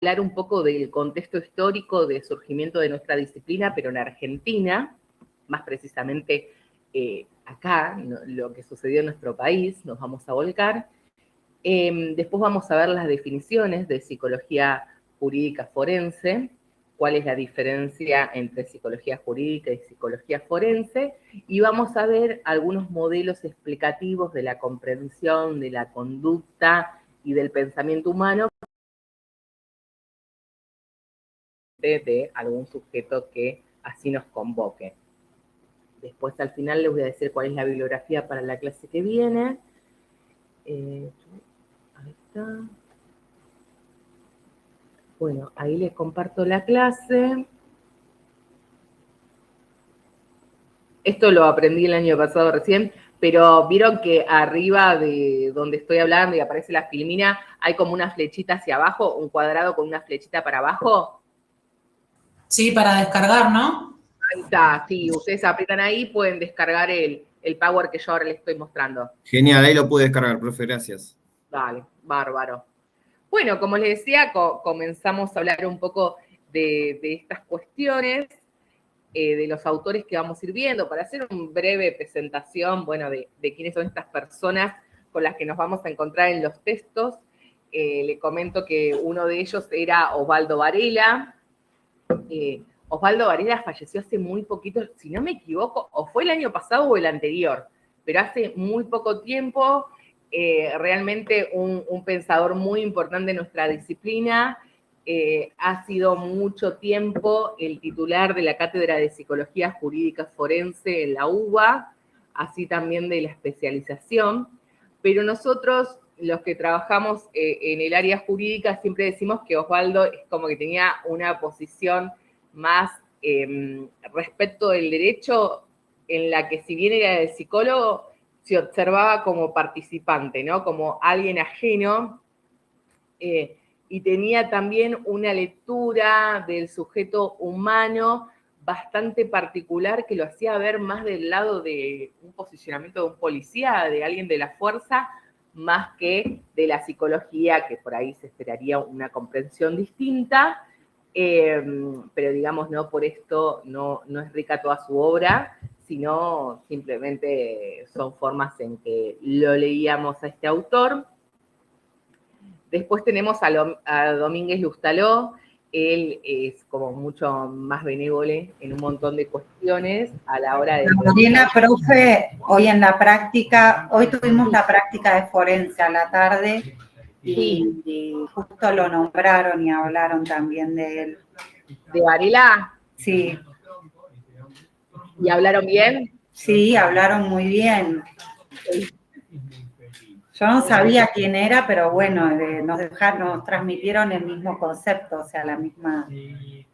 hablar un poco del contexto histórico de surgimiento de nuestra disciplina, pero en Argentina, más precisamente acá, lo que sucedió en nuestro país, nos vamos a volcar. Después vamos a ver las definiciones de psicología jurídica forense, cuál es la diferencia entre psicología jurídica y psicología forense, y vamos a ver algunos modelos explicativos de la comprensión, de la conducta y del pensamiento humano de algún sujeto que así nos convoque. Después al final les voy a decir cuál es la bibliografía para la clase que viene. Ahí está. Bueno, ahí les comparto la clase. Esto lo aprendí el año pasado recién, pero vieron que arriba de donde estoy hablando y aparece la filmina, hay como una flechita hacia abajo, un cuadrado con una flechita para abajo. Sí, para descargar, ¿no? Ahí está, sí, ustedes aprietan ahí, pueden descargar el Power que yo ahora les estoy mostrando. Genial, ahí lo pude descargar, profe, gracias. Vale, bárbaro. Bueno, como les decía, comenzamos a hablar un poco de estas cuestiones, de los autores que vamos a ir viendo, para hacer una breve presentación, bueno, de quiénes son estas personas con las que nos vamos a encontrar en los textos. Le comento que uno de ellos era Osvaldo Varela. Osvaldo Varela falleció hace muy poquito, si no me equivoco, o fue el año pasado o el anterior, pero hace muy poco tiempo, realmente un pensador muy importante en nuestra disciplina, ha sido mucho tiempo el titular de la Cátedra de Psicología Jurídica Forense en la UBA, así también de la especialización, pero nosotros, los que trabajamos en el área jurídica, siempre decimos que Osvaldo es como que tenía una posición más respecto del derecho, en la que si bien era de psicólogo, se observaba como participante, ¿no? Como alguien ajeno, y tenía también una lectura del sujeto humano bastante particular que lo hacía ver más del lado de un posicionamiento de un policía, de alguien de la fuerza, más que de la psicología, que por ahí se esperaría una comprensión distinta. Pero digamos, no por esto no es rica toda su obra, sino simplemente son formas en que lo leíamos a este autor. Después tenemos a Domínguez Lustaló. Él es como mucho más benévole en un montón de cuestiones a la hora de... Mariela, profe, hoy tuvimos la práctica de forense a la tarde y justo lo nombraron y hablaron también de él. ¿De Varela? Sí. ¿Y hablaron bien? Sí, hablaron muy bien. Yo no sabía quién era, pero bueno, nos transmitieron el mismo concepto, o sea, la misma... Sí.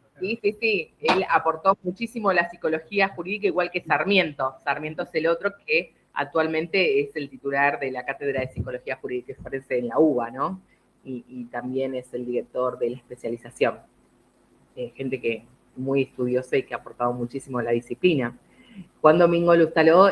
Él aportó muchísimo la psicología jurídica, igual que Sarmiento. Sarmiento es el otro que actualmente es el titular de la Cátedra de Psicología Jurídica y Forense en la UBA, ¿no? Y también es el director de la especialización. Gente que muy estudiosa y que ha aportado muchísimo a la disciplina. Juan Domínguez Lustaló,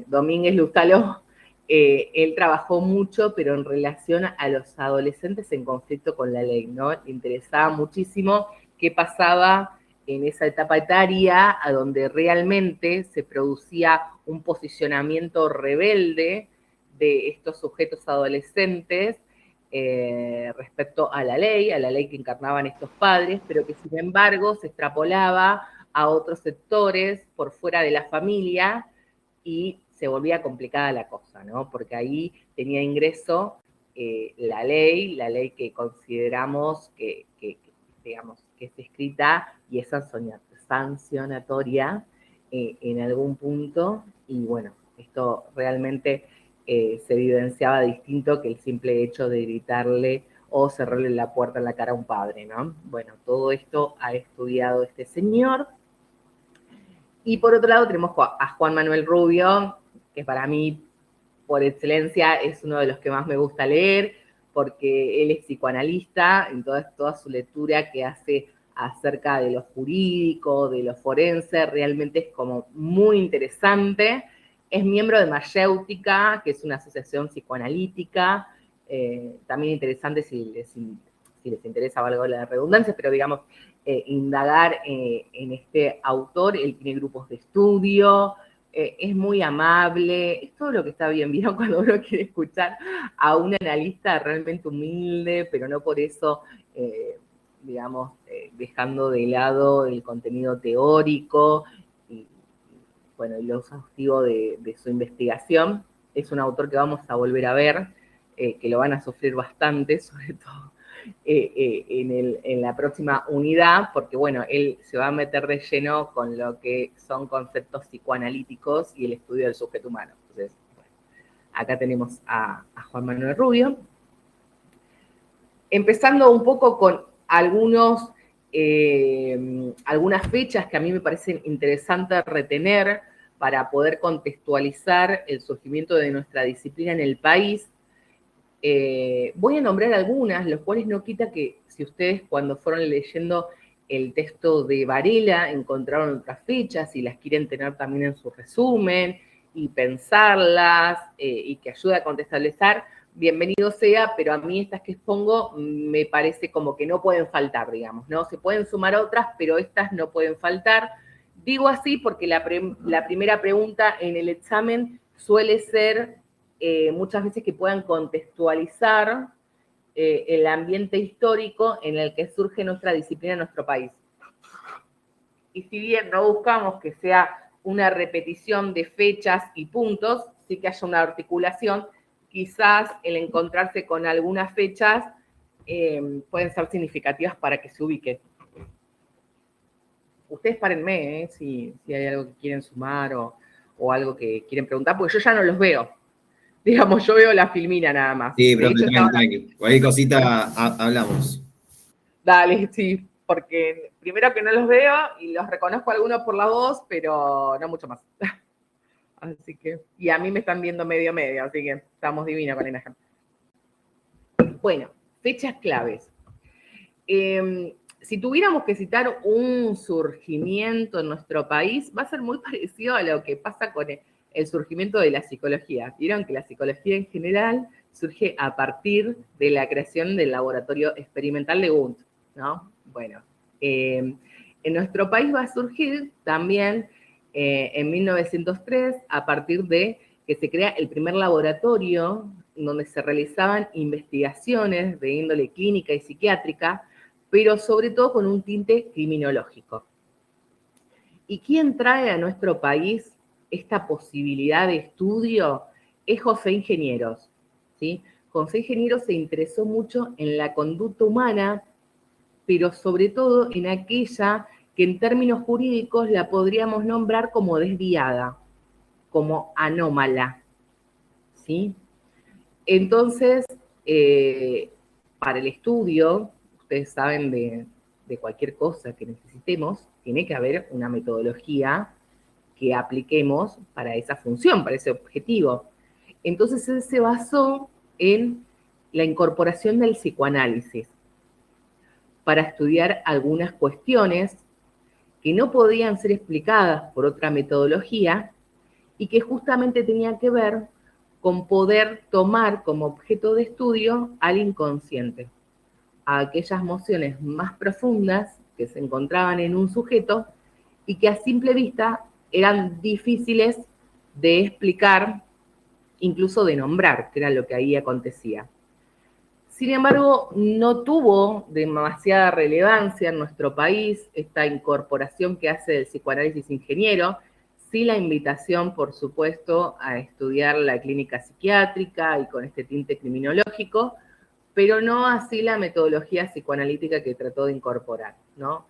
Domínguez Lustaló, él trabajó mucho, pero en relación a los adolescentes en conflicto con la ley, ¿no? Le interesaba muchísimo qué pasaba en esa etapa etaria a donde realmente se producía un posicionamiento rebelde de estos sujetos adolescentes respecto a la ley que encarnaban estos padres, pero que sin embargo se extrapolaba a otros sectores por fuera de la familia y se volvía complicada la cosa, ¿no? Porque ahí tenía ingreso la ley que consideramos digamos, que es escrita y es sancionatoria en algún punto, y bueno, esto realmente se evidenciaba distinto que el simple hecho de gritarle o cerrarle la puerta en la cara a un padre, ¿no? Bueno, todo esto ha estudiado este señor. Y por otro lado tenemos a Juan Manuel Rubio, que para mí, por excelencia, es uno de los que más me gusta leer, porque él es psicoanalista, en toda su lectura que hace acerca de lo jurídico, de lo forense, realmente es como muy interesante. Es miembro de Mayéutica, que es una asociación psicoanalítica, también interesante si si les interesa, valga la redundancia, pero digamos, indagar en este autor. Él tiene grupos de estudio, es muy amable, es todo lo que está bien. ¿Vieron cuando uno quiere escuchar a un analista realmente humilde, pero no por eso, digamos, dejando de lado el contenido teórico y, bueno, y lo exhaustivo de su investigación? Es un autor que vamos a volver a ver, que lo van a sufrir bastante, sobre todo en la próxima unidad, porque bueno, él se va a meter de lleno con lo que son conceptos psicoanalíticos y el estudio del sujeto humano. Entonces, bueno, acá tenemos a Juan Manuel Rubio. Empezando un poco con algunas fechas que a mí me parecen interesantes retener para poder contextualizar el surgimiento de nuestra disciplina en el país. Voy a nombrar algunas, los cuales no quita que si ustedes cuando fueron leyendo el texto de Varela encontraron otras fechas y las quieren tener también en su resumen y pensarlas y que ayude a contextualizar, bienvenido sea, pero a mí estas que expongo me parece como que no pueden faltar, digamos, ¿no? Se pueden sumar otras, pero estas no pueden faltar. Digo así porque la primera pregunta en el examen suele ser muchas veces que puedan contextualizar el ambiente histórico en el que surge nuestra disciplina en nuestro país. Y si bien no buscamos que sea una repetición de fechas y puntos, sí que haya una articulación, quizás el encontrarse con algunas fechas pueden ser significativas para que se ubiquen. Ustedes párenme, si hay algo que quieren sumar o algo que quieren preguntar, porque yo ya no los veo. Digamos, yo veo la filmina nada más. Sí, pero tranqui. Cualquier cosita hablamos. Dale, sí, porque primero que no los veo y los reconozco algunos por la voz, pero no mucho más. Así que, y a mí me están viendo medio, así que estamos divinos con la imagen. Bueno, fechas claves. Si tuviéramos que citar un surgimiento en nuestro país, va a ser muy parecido a lo que pasa con el surgimiento de la psicología. Vieron que la psicología en general surge a partir de la creación del laboratorio experimental de Wundt, ¿no? Bueno, en nuestro país va a surgir también en 1903 a partir de que se crea el primer laboratorio donde se realizaban investigaciones de índole clínica y psiquiátrica, pero sobre todo con un tinte criminológico. ¿Y quién trae a nuestro país esta posibilidad de estudio? Es José Ingenieros, ¿sí? José Ingenieros se interesó mucho en la conducta humana, pero sobre todo en aquella que en términos jurídicos la podríamos nombrar como desviada, como anómala, ¿sí? Entonces, para el estudio, ustedes saben de cualquier cosa que necesitemos, tiene que haber una metodología que apliquemos para esa función, para ese objetivo. Entonces, él se basó en la incorporación del psicoanálisis para estudiar algunas cuestiones que no podían ser explicadas por otra metodología y que justamente tenían que ver con poder tomar como objeto de estudio al inconsciente, a aquellas emociones más profundas que se encontraban en un sujeto y que a simple vista eran difíciles de explicar, incluso de nombrar, que era lo que ahí acontecía. Sin embargo, no tuvo demasiada relevancia en nuestro país esta incorporación que hace el psicoanálisis ingeniero, sí la invitación, por supuesto, a estudiar la clínica psiquiátrica y con este tinte criminológico, pero no así la metodología psicoanalítica que trató de incorporar, ¿no?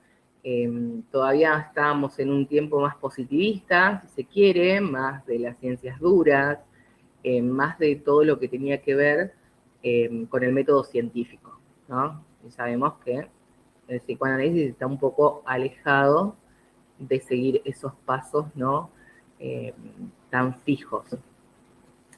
Todavía estábamos en un tiempo más positivista, si se quiere, más de las ciencias duras, más de todo lo que tenía que ver con el método científico, ¿no? Y sabemos que el psicoanálisis está un poco alejado de seguir esos pasos, ¿no? Tan fijos.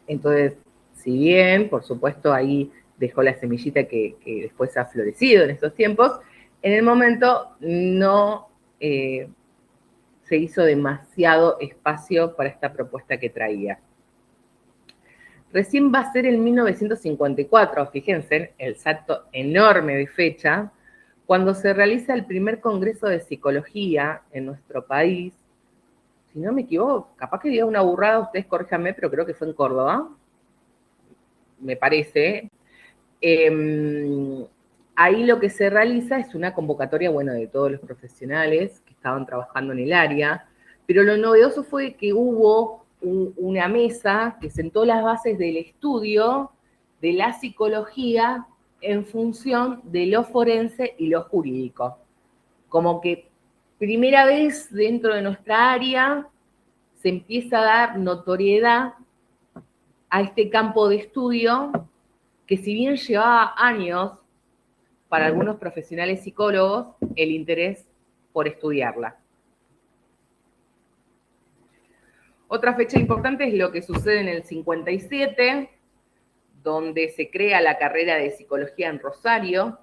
Entonces, si bien, por supuesto, ahí dejó la semillita que después ha florecido en estos tiempos, en el momento no se hizo demasiado espacio para esta propuesta que traía. recién va a ser en 1954, fíjense, el salto enorme de fecha, cuando se realiza el primer congreso de psicología en nuestro país. Si no me equivoco, capaz que diga una burrada, ustedes corríjanme, pero creo que fue en Córdoba, me parece. Ahí lo que se realiza es una convocatoria, bueno, de todos los profesionales que estaban trabajando en el área, pero lo novedoso fue que hubo una mesa que sentó las bases del estudio de la psicología en función de lo forense y lo jurídico. Como que primera vez dentro de nuestra área se empieza a dar notoriedad a este campo de estudio que si bien llevaba años para algunos profesionales psicólogos el interés por estudiarla. Otra fecha importante es lo que sucede en el 57, donde se crea la carrera de psicología en Rosario.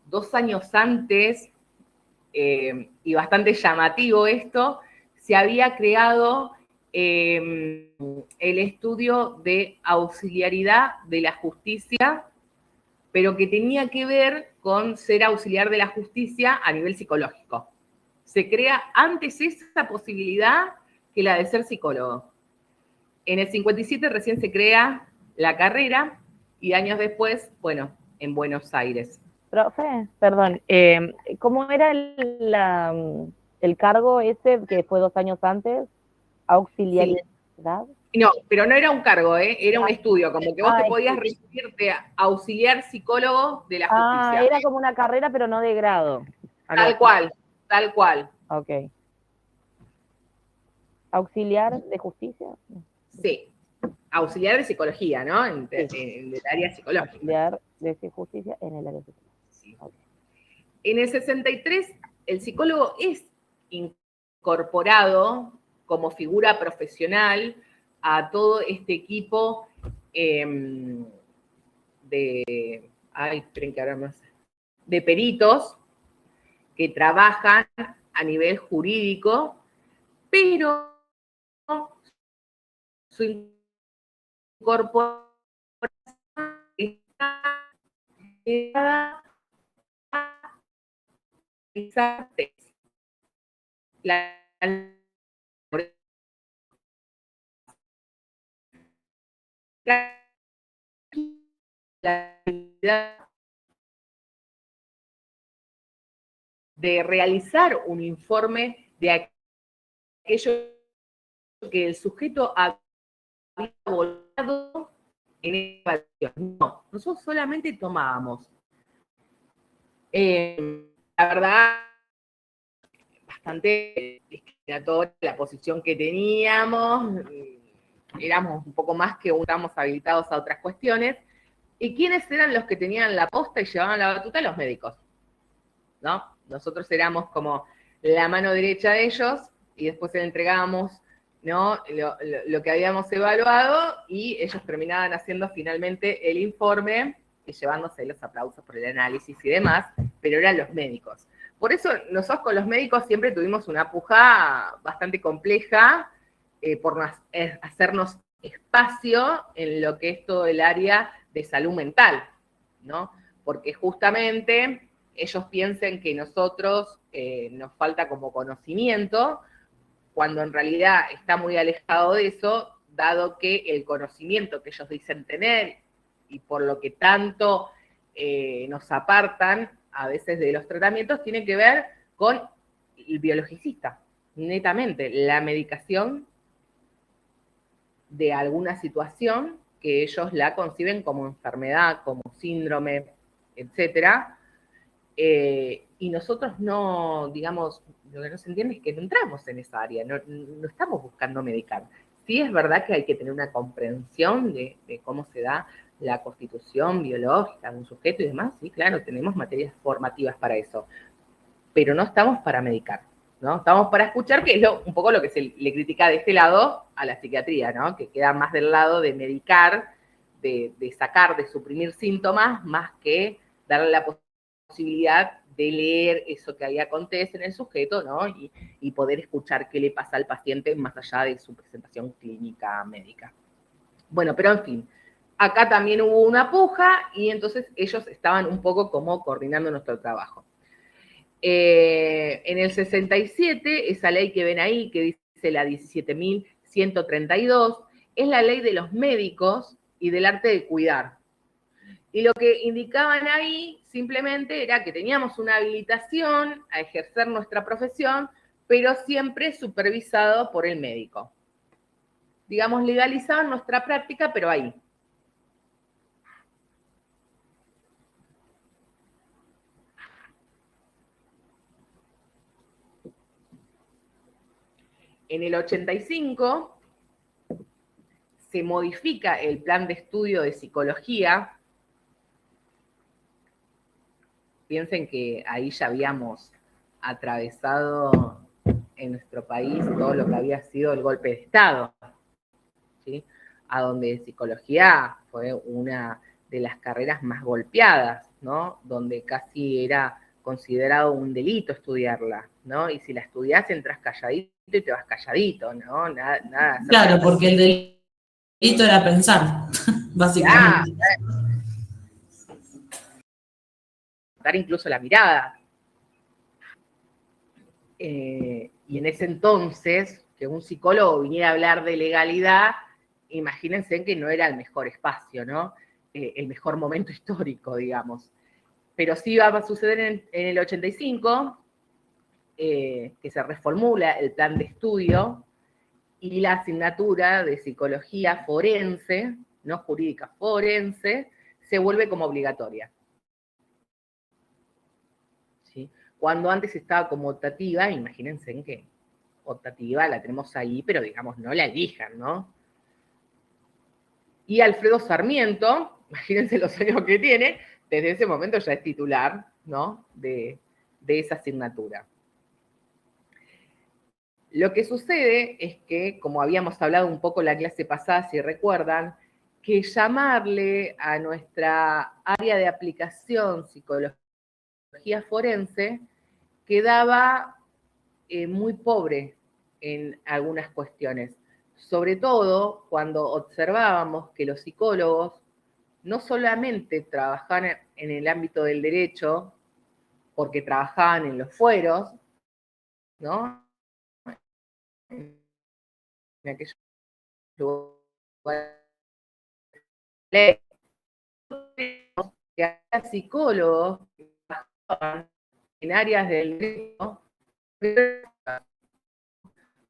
2 años antes, y bastante llamativo esto, se había creado el estudio de auxiliaridad de la justicia, pero que tenía que ver con ser auxiliar de la justicia a nivel psicológico. Se crea antes esa posibilidad que la de ser psicólogo. En el 57 recién se crea la carrera y años después, bueno, en Buenos Aires. Profe, perdón, ¿cómo era el cargo ese que fue 2 años antes? Auxiliaridad. No, pero no era un cargo, era un estudio, como que vos te podías recibirte auxiliar psicólogo de la justicia. Era como una carrera, pero no de grado. Tal cual, tal cual. Ok. ¿Auxiliar de justicia? Sí, auxiliar de psicología, ¿no? En el área psicológica. Auxiliar de justicia en el área psicológica. Sí. Okay. En el 63, el psicólogo es incorporado como figura profesional a todo este equipo de peritos que trabajan a nivel jurídico, pero su incorporación está ligada a la de realizar un informe de aquello que el sujeto había volado en esa evaluación. No, nosotros solamente tomábamos. La verdad, bastante discriminatoria la posición que teníamos, éramos un poco más que estábamos habilitados a otras cuestiones. ¿Y quiénes eran los que tenían la posta y llevaban la batuta? Los médicos, ¿no? Nosotros éramos como la mano derecha de ellos y después le entregábamos, ¿no? lo que habíamos evaluado y ellos terminaban haciendo finalmente el informe y llevándose los aplausos por el análisis y demás, pero eran los médicos. Por eso nosotros con los médicos siempre tuvimos una puja bastante compleja por hacernos espacio en lo que es todo el área de salud mental, ¿no? Porque justamente ellos piensan que nosotros nos falta como conocimiento, cuando en realidad está muy alejado de eso, dado que el conocimiento que ellos dicen tener y por lo que tanto nos apartan a veces de los tratamientos, tiene que ver con el biologicista, netamente, la medicación de alguna situación que ellos la conciben como enfermedad, como síndrome, etcétera. Y nosotros no, digamos, lo que no se entiende es que no entramos en esa área, no estamos buscando medicar. Sí es verdad que hay que tener una comprensión de cómo se da la constitución biológica de un sujeto y demás, sí, claro, tenemos materias formativas para eso, pero no estamos para medicar, ¿no? Estamos para escuchar, que es un poco lo que se le critica de este lado a la psiquiatría, ¿no? Que queda más del lado de medicar, de sacar, de suprimir síntomas, más que darle la posibilidad de leer eso que ahí acontece en el sujeto, ¿no? Y poder escuchar qué le pasa al paciente más allá de su presentación clínica médica. Bueno, pero en fin, acá también hubo una puja y entonces ellos estaban un poco como coordinando nuestro trabajo. En el 67, esa ley que ven ahí, que dice la 17.132, es la ley de los médicos y del arte de cuidar. Y lo que indicaban ahí simplemente era que teníamos una habilitación a ejercer nuestra profesión, pero siempre supervisado por el médico. Digamos, legalizaban nuestra práctica, pero ahí. En el 85 se modifica el plan de estudio de psicología. Piensen que ahí ya habíamos atravesado en nuestro país todo lo que había sido el golpe de Estado, ¿sí? A donde psicología fue una de las carreras más golpeadas, ¿no? Donde casi era considerado un delito estudiarla, ¿no? Y si la estudiás entras calladito y te vas calladito, ¿no? Nada. Claro, porque el delito era pensar, básicamente. Dar incluso la mirada. Y en ese entonces, que un psicólogo viniera a hablar de legalidad, imagínense que no era el mejor espacio, ¿no? El mejor momento histórico, digamos. Pero sí va a suceder en el 85, que se reformula el plan de estudio y la asignatura de psicología forense, no jurídica, forense, se vuelve como obligatoria. ¿Sí? Cuando antes estaba como optativa, imagínense en que optativa la tenemos ahí, pero digamos, no la elijan, ¿no? Y Alfredo Sarmiento, imagínense los años que tiene, desde ese momento ya es titular, ¿no? de esa asignatura. Lo que sucede es que, como habíamos hablado un poco en la clase pasada, si recuerdan, que llamarle a nuestra área de aplicación psicología forense quedaba muy pobre en algunas cuestiones, sobre todo cuando observábamos que los psicólogos no solamente trabajaban en el ámbito del derecho, porque trabajaban en los fueros, ¿no? En aquellos lugares que había psicólogos que trabajaban en áreas del derecho,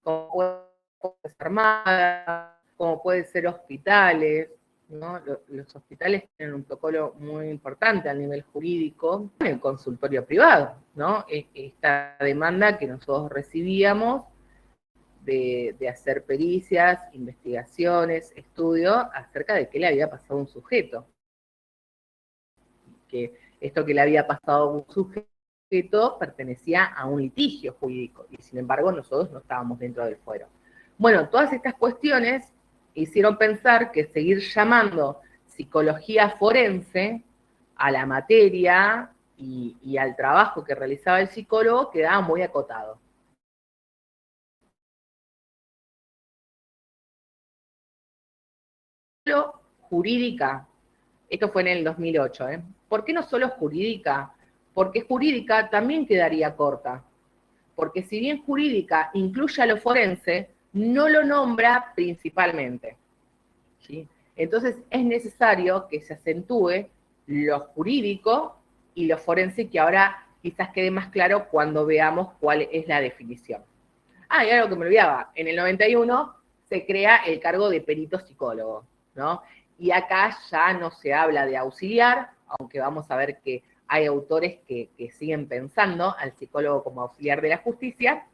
como puede ser armada, como puede ser hospitales, ¿no? Los hospitales tienen un protocolo muy importante a nivel jurídico, en el consultorio privado, ¿no? Esta demanda que nosotros recibíamos de hacer pericias, investigaciones, estudios acerca de qué le había pasado a un sujeto. Que esto que le había pasado a un sujeto pertenecía a un litigio jurídico, y sin embargo nosotros no estábamos dentro del fuero. Bueno, todas estas cuestiones hicieron pensar que seguir llamando psicología forense a la materia y al trabajo que realizaba el psicólogo quedaba muy acotado. Solo jurídica, esto fue en el 2008, ¿eh? ¿Por qué no solo jurídica? Porque jurídica también quedaría corta. Porque si bien jurídica incluye a lo forense, no lo nombra principalmente, ¿sí? Entonces es necesario que se acentúe lo jurídico y lo forense, que ahora quizás quede más claro cuando veamos cuál es la definición. Ah, y algo que me olvidaba, en el 91 se crea el cargo de perito psicólogo, ¿no? Y acá ya no se habla de auxiliar, aunque vamos a ver que hay autores que siguen pensando al psicólogo como auxiliar de la justicia,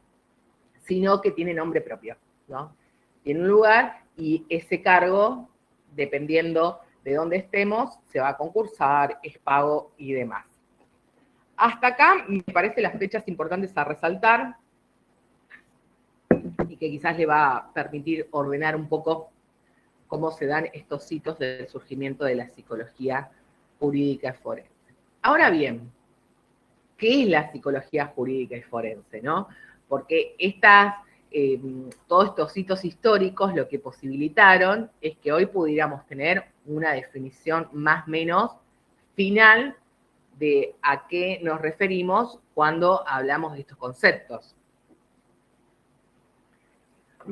sino que tiene nombre propio, ¿no? Tiene un lugar y ese cargo, dependiendo de dónde estemos, se va a concursar, es pago y demás. Hasta acá me parecen las fechas importantes a resaltar y que quizás le va a permitir ordenar un poco cómo se dan estos hitos del surgimiento de la psicología jurídica y forense. Ahora bien, ¿qué es la psicología jurídica y forense, no? Porque estas todos estos hitos históricos lo que posibilitaron es que hoy pudiéramos tener una definición más o menos final de a qué nos referimos cuando hablamos de estos conceptos.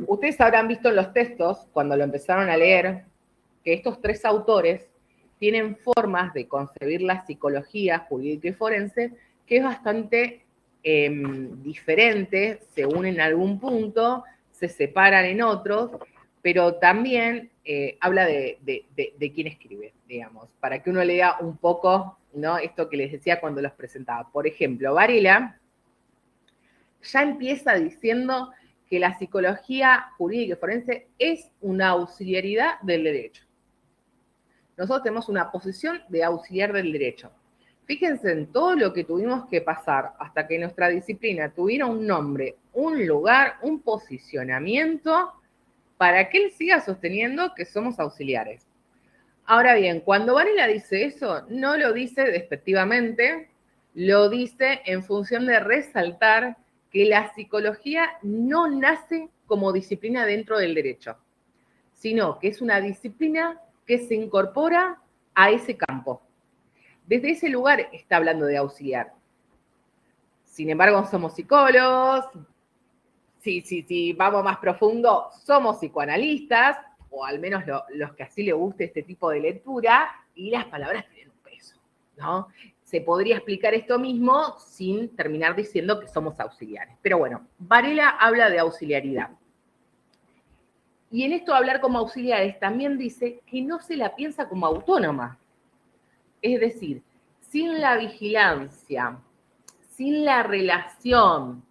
Ustedes habrán visto en los textos, cuando lo empezaron a leer, que estos tres autores tienen formas de concebir la psicología jurídica y forense que es bastante diferente, se unen en algún punto, se separan en otros, pero también habla de quién escribe, digamos, para que uno lea un poco, ¿no? Esto que les decía cuando los presentaba. Por ejemplo, Varela ya empieza diciendo que la psicología jurídica y forense es una auxiliaridad del derecho. Nosotros tenemos una posición de auxiliar del derecho. Fíjense en todo lo que tuvimos que pasar hasta que nuestra disciplina tuviera un nombre, un lugar, un posicionamiento, para que él siga sosteniendo que somos auxiliares. Ahora bien, cuando Varela dice eso, no lo dice despectivamente, lo dice en función de resaltar que la psicología no nace como disciplina dentro del derecho, sino que es una disciplina que se incorpora a ese campo. Desde ese lugar está hablando de auxiliar. Sin embargo, somos psicólogos, si vamos más profundo, somos psicoanalistas, o al menos los que así les guste este tipo de lectura, y las palabras tienen un peso, ¿no? Se podría explicar esto mismo sin terminar diciendo que somos auxiliares. Pero bueno, Varela habla de auxiliaridad. Y en esto de hablar como auxiliares también dice que no se la piensa como autónoma. Es decir, sin la vigilancia, sin la relación,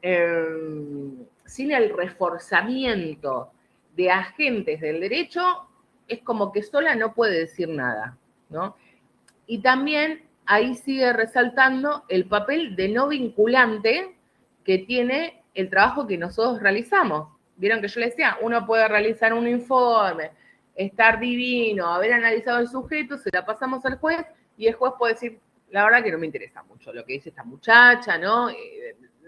sin el reforzamiento de agentes del derecho, es como que sola no puede decir nada, ¿no? Y también ahí sigue resaltando el papel de no vinculante que tiene el trabajo que nosotros realizamos. Vieron que yo les decía, uno puede realizar un informe, estar divino, haber analizado el sujeto, se la pasamos al juez y el juez puede decir, la verdad que no me interesa mucho lo que dice esta muchacha, ¿no?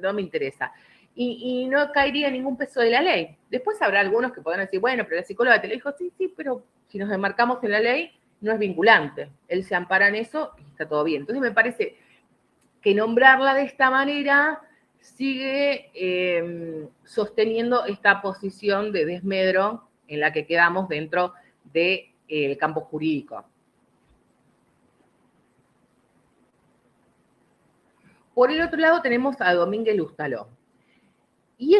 No me interesa. Y no caería ningún peso de la ley. Después habrá algunos que podrán decir, bueno, pero la psicóloga te lo dijo, sí, pero si nos enmarcamos en la ley, no es vinculante. Él se ampara en eso y está todo bien. Entonces me parece que nombrarla de esta manera sigue sosteniendo esta posición de desmedro en la que quedamos dentro del campo jurídico. Por el otro lado tenemos a Domínguez Lustaló. Y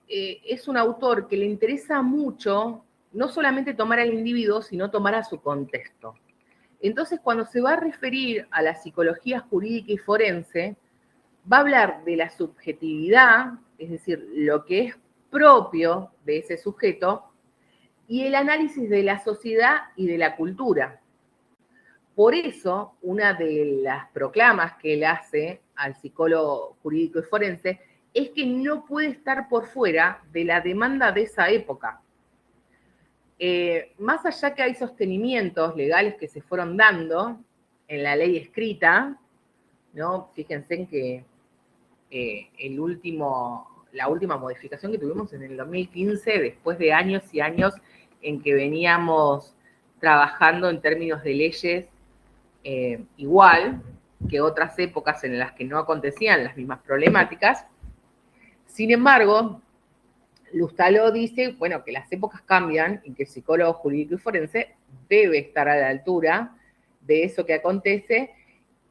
es un autor que le interesa mucho no solamente tomar al individuo, sino tomar a su contexto. Entonces, cuando se va a referir a la psicología jurídica y forense, va a hablar de la subjetividad, es decir, lo que es propio de ese sujeto, y el análisis de la sociedad y de la cultura. Por eso, una de las proclamas que él hace al psicólogo jurídico y forense es que no puede estar por fuera de la demanda de esa época. Más allá que hay sostenimientos legales que se fueron dando en la ley escrita, ¿no? Fíjense en que la última modificación que tuvimos en el 2015, después de años y años en que veníamos trabajando en términos de leyes igual que otras épocas en las que no acontecían las mismas problemáticas. Sin embargo, Lustaló dice, bueno, que las épocas cambian y que el psicólogo jurídico y forense debe estar a la altura de eso que acontece,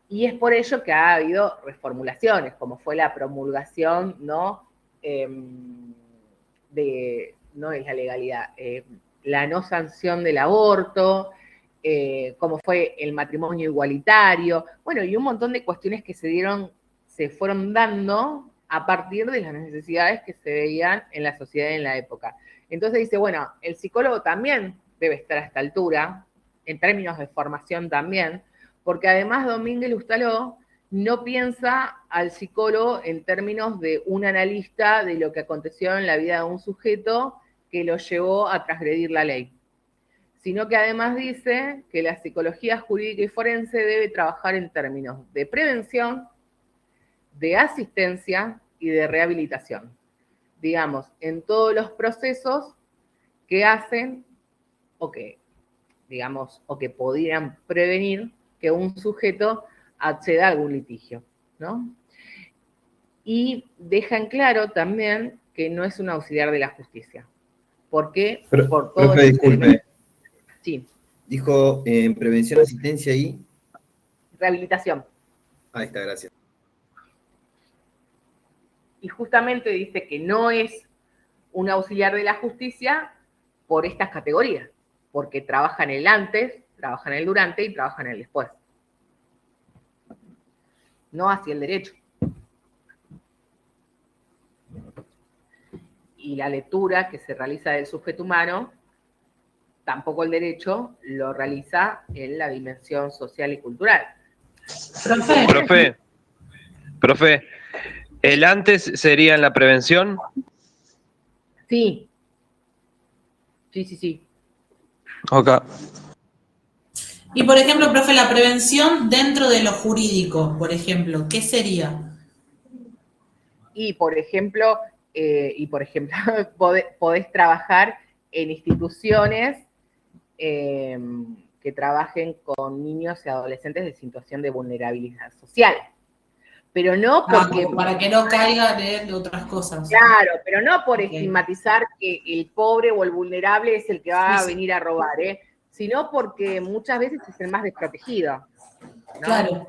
y es por ello que ha habido reformulaciones, como fue la promulgación, ¿no? No es la legalidad, la no sanción del aborto, como fue el matrimonio igualitario, bueno, y un montón de cuestiones que se fueron dando a partir de las necesidades que se veían en la sociedad en la época. Entonces dice, bueno, el psicólogo también debe estar a esta altura, en términos de formación también, porque además Domínguez Lustaló no piensa al psicólogo en términos de un analista de lo que aconteció en la vida de un sujeto que lo llevó a transgredir la ley, sino que además dice que la psicología jurídica y forense debe trabajar en términos de prevención, de asistencia y de rehabilitación. digamos, en todos los procesos que hacen o que, digamos, o que podrían prevenir que un sujeto acceda a algún litigio, ¿no? Y dejan claro también que no es un auxiliar de la justicia. ¿Por qué? Por todo Profe, disculpe. Sí. Dijo prevención, asistencia y... Rehabilitación. Ahí está, gracias. Y justamente dice que no es un auxiliar de la justicia por estas categorías, porque trabaja en el antes, trabaja en el durante y trabaja en el después. No hacia el derecho. Y la lectura que se realiza del sujeto humano, tampoco el derecho lo realiza en la dimensión social y cultural. Profe, ¿el antes sería en la prevención? Sí. Sí. Ok. Y por ejemplo, profe, la prevención dentro de lo jurídico, por ejemplo, ¿qué sería? Y por ejemplo, podés trabajar en instituciones que trabajen con niños y adolescentes de situación de vulnerabilidad social. Pero no porque... para que no caigan en otras cosas. Claro, pero no por Okay. estigmatizar que el pobre o el vulnerable es el que va a venir a robar, sino porque muchas veces es el más desprotegido, ¿no? Claro.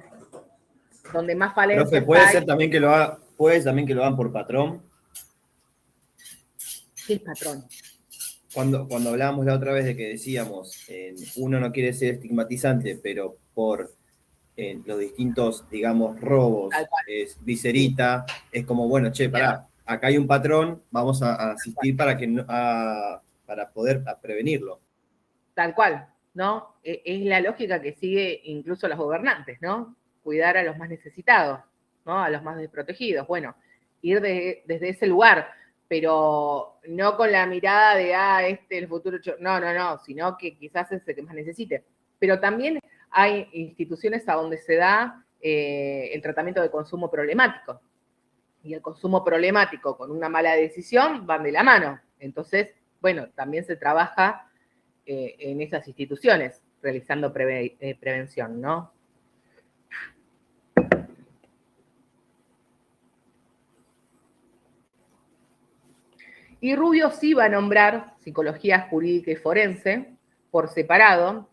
Donde más falencias Profe, puede hay. ser también que lo hagan por patrón. ¿Qué es patrón? Cuando hablábamos la otra vez de que decíamos, uno no quiere ser estigmatizante, pero por los distintos, digamos, robos, es viserita, es como, bueno, che, pará, acá hay un patrón, vamos a asistir para poder prevenirlo. Tal cual, ¿no? Es la lógica que sigue incluso los gobernantes, ¿no? Cuidar a los más necesitados, ¿no? A los más desprotegidos. Bueno, ir desde ese lugar, pero no con la mirada de, el futuro... No, sino que quizás es el que más necesite. Pero también hay instituciones a donde se da el tratamiento de consumo problemático. Y el consumo problemático con una mala decisión van de la mano. Entonces, bueno, también se trabaja en esas instituciones, realizando prevención, ¿no? Y Rubio sí va a nombrar psicología jurídica y forense por separado,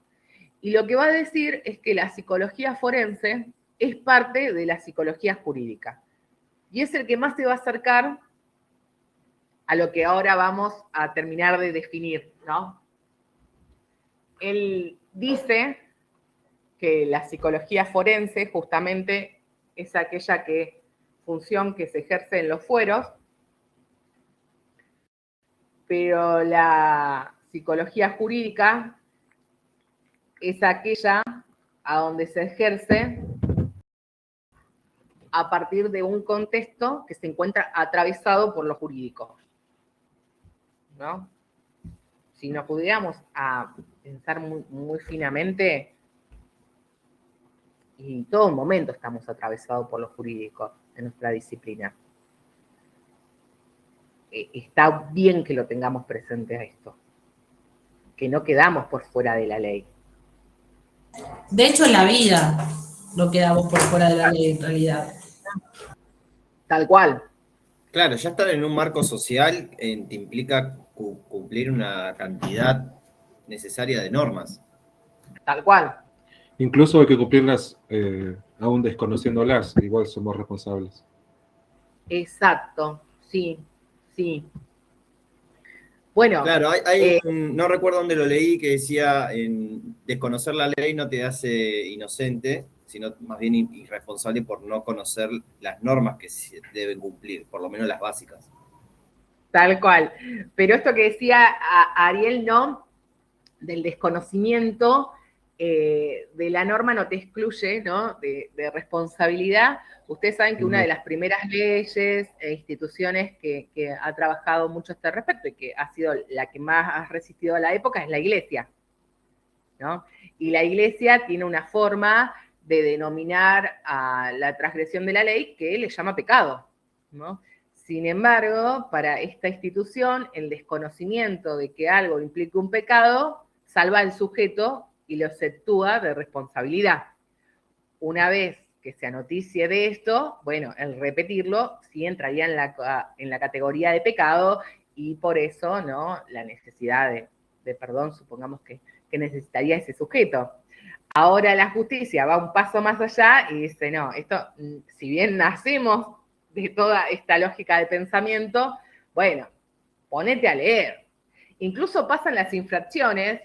y lo que va a decir es que la psicología forense es parte de la psicología jurídica, y es el que más se va a acercar a lo que ahora vamos a terminar de definir, ¿no? Él dice que la psicología forense justamente es aquella función que se ejerce en los fueros, pero la psicología jurídica es aquella a donde se ejerce a partir de un contexto que se encuentra atravesado por lo jurídico, ¿no? Si nos pudiéramos a pensar muy, muy finamente, y en todo momento estamos atravesados por lo jurídico en nuestra disciplina. Está bien que lo tengamos presente a esto, que no quedamos por fuera de la ley. De hecho, en la vida no quedamos por fuera de la ley, en realidad. Tal cual. Claro, ya estar en un marco social te implica cumplir una cantidad necesaria de normas. Tal cual. Incluso hay que cumplirlas aún desconociéndolas, igual somos responsables. Exacto, sí. Bueno. Claro, no recuerdo dónde lo leí, que decía, desconocer la ley no te hace inocente, sino más bien irresponsable por no conocer las normas que se deben cumplir, por lo menos las básicas. Tal cual. Pero esto que decía Ariel, ¿no? Del desconocimiento de la norma no te excluye, ¿no? De responsabilidad. Ustedes saben que una de las primeras leyes e instituciones que ha trabajado mucho a este respecto y que ha sido la que más ha resistido a la época es la Iglesia, ¿no? Y la Iglesia tiene una forma de denominar a la transgresión de la ley que le llama pecado, ¿no? Sin embargo, para esta institución, el desconocimiento de que algo implica un pecado salva al sujeto y lo exceptúa de responsabilidad. Una vez que se anoticie de esto, bueno, el repetirlo sí entraría en la categoría de pecado y por eso, ¿no? La necesidad de perdón, supongamos que necesitaría ese sujeto. Ahora la justicia va un paso más allá y dice, no, esto, si bien nacemos de toda esta lógica de pensamiento, bueno, ponete a leer. Incluso pasan las infracciones,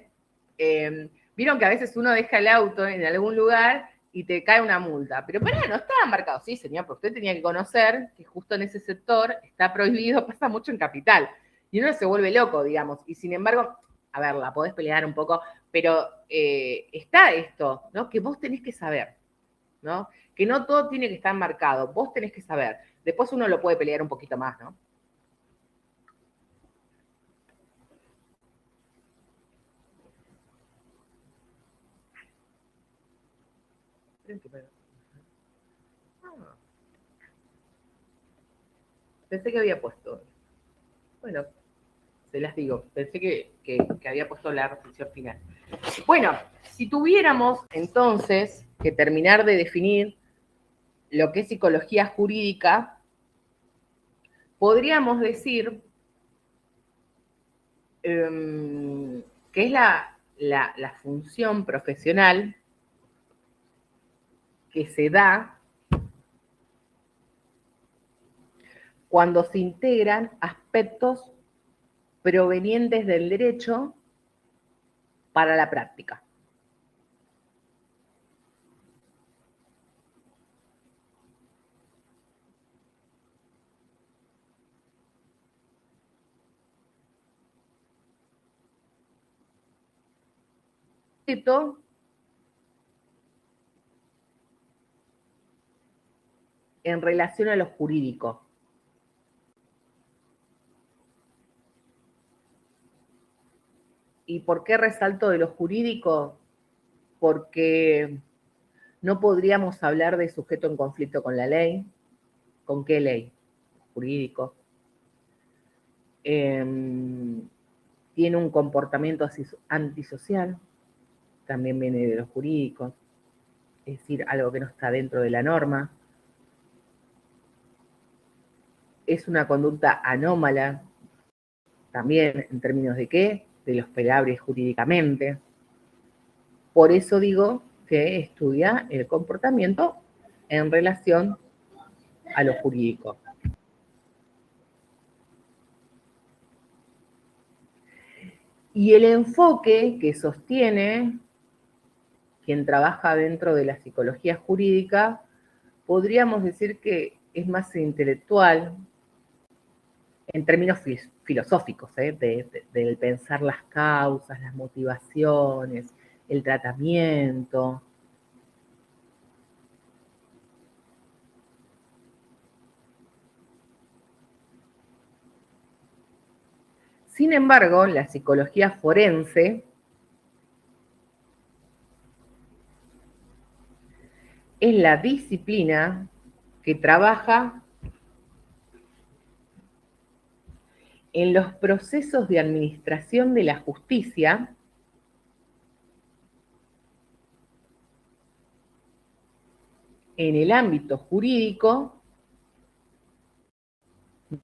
vieron que a veces uno deja el auto en algún lugar y te cae una multa, pero pará, no estaba marcado, sí señor, porque usted tenía que conocer que justo en ese sector está prohibido, pasa mucho en Capital, y uno se vuelve loco, digamos, y sin embargo, a ver, la podés pelear un poco, pero está esto, ¿no? Que vos tenés que saber, ¿no? Que no todo tiene que estar marcado, vos tenés que saber. Después uno lo puede pelear un poquito más, ¿no? Pensé que había puesto. Bueno, se las digo, pensé que había puesto la reflexión final. Bueno, si tuviéramos entonces que terminar de definir lo que es psicología jurídica, podríamos decir que es la función profesional que se da cuando se integran aspectos provenientes del derecho para la práctica. Esto en relación a lo jurídico. ¿Y por qué resalto de lo jurídico? Porque no podríamos hablar de sujeto en conflicto con la ley. ¿Con qué ley? Jurídico. Tiene un comportamiento antisocial, también viene de lo jurídico, es decir, algo que no está dentro de la norma. Es una conducta anómala, también en términos de qué, de lo esperable jurídicamente. Por eso digo que estudia el comportamiento en relación a lo jurídico. Y el enfoque que sostiene quien trabaja dentro de la psicología jurídica, podríamos decir que es más intelectual, en términos filosóficos, del pensar las causas, las motivaciones, el tratamiento. Sin embargo, la psicología forense es la disciplina que trabaja en los procesos de administración de la justicia en el ámbito jurídico,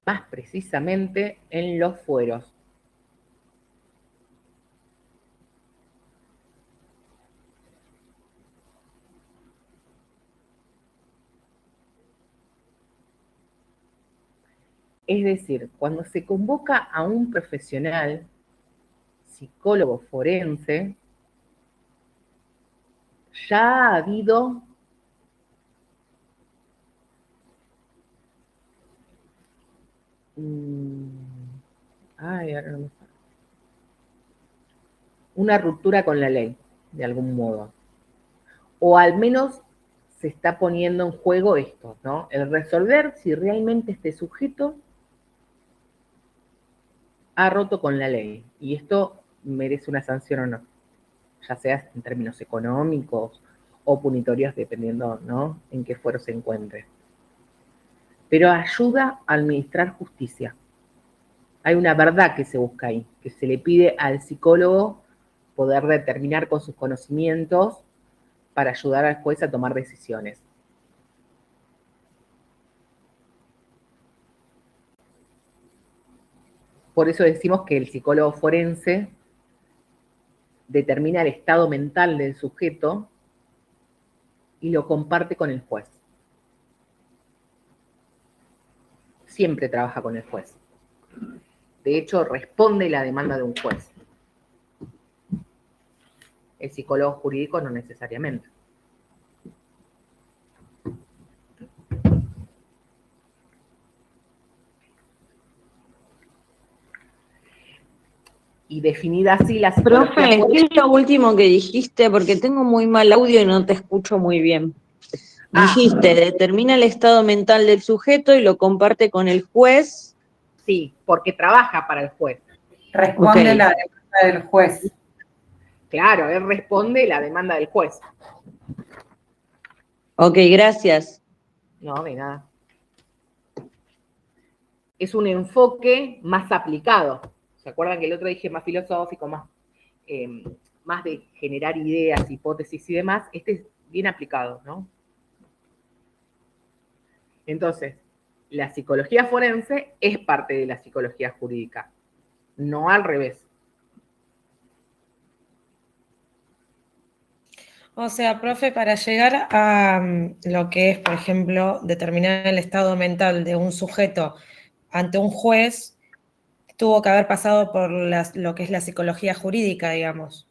más precisamente en los fueros. Es decir, cuando se convoca a un profesional, psicólogo forense, ya ha habido una ruptura con la ley, de algún modo. O al menos se está poniendo en juego esto, ¿no? El resolver si realmente este sujeto ha roto con la ley y esto merece una sanción o no, ya sea en términos económicos o punitorios, dependiendo, ¿no?, en qué fuero se encuentre. pero ayuda a administrar justicia. Hay una verdad que se busca ahí, que se le pide al psicólogo poder determinar con sus conocimientos para ayudar al juez a tomar decisiones. Por eso decimos que el psicólogo forense determina el estado mental del sujeto y lo comparte con el juez. Siempre trabaja con el juez. De hecho, responde la demanda de un juez. El psicólogo jurídico no necesariamente. Y definida así la psicología Profe, forense. ¿qué es lo último que dijiste? Porque tengo muy mal audio y no te escucho muy bien. Dijiste, determina el estado mental del sujeto y lo comparte con el juez. Sí, porque trabaja para el juez. Responde Ok. la demanda del juez. Claro, él responde la demanda del juez. Ok, gracias. No, de nada. Es un enfoque más aplicado. ¿Se acuerdan que el otro dije más filosófico, más de generar ideas, hipótesis y demás? Este es bien aplicado, ¿no? Entonces, la psicología forense es parte de la psicología jurídica, no al revés. O sea, profe, para llegar a lo que es, por ejemplo, determinar el estado mental de un sujeto ante un juez, tuvo que haber pasado por lo que es la psicología jurídica, digamos.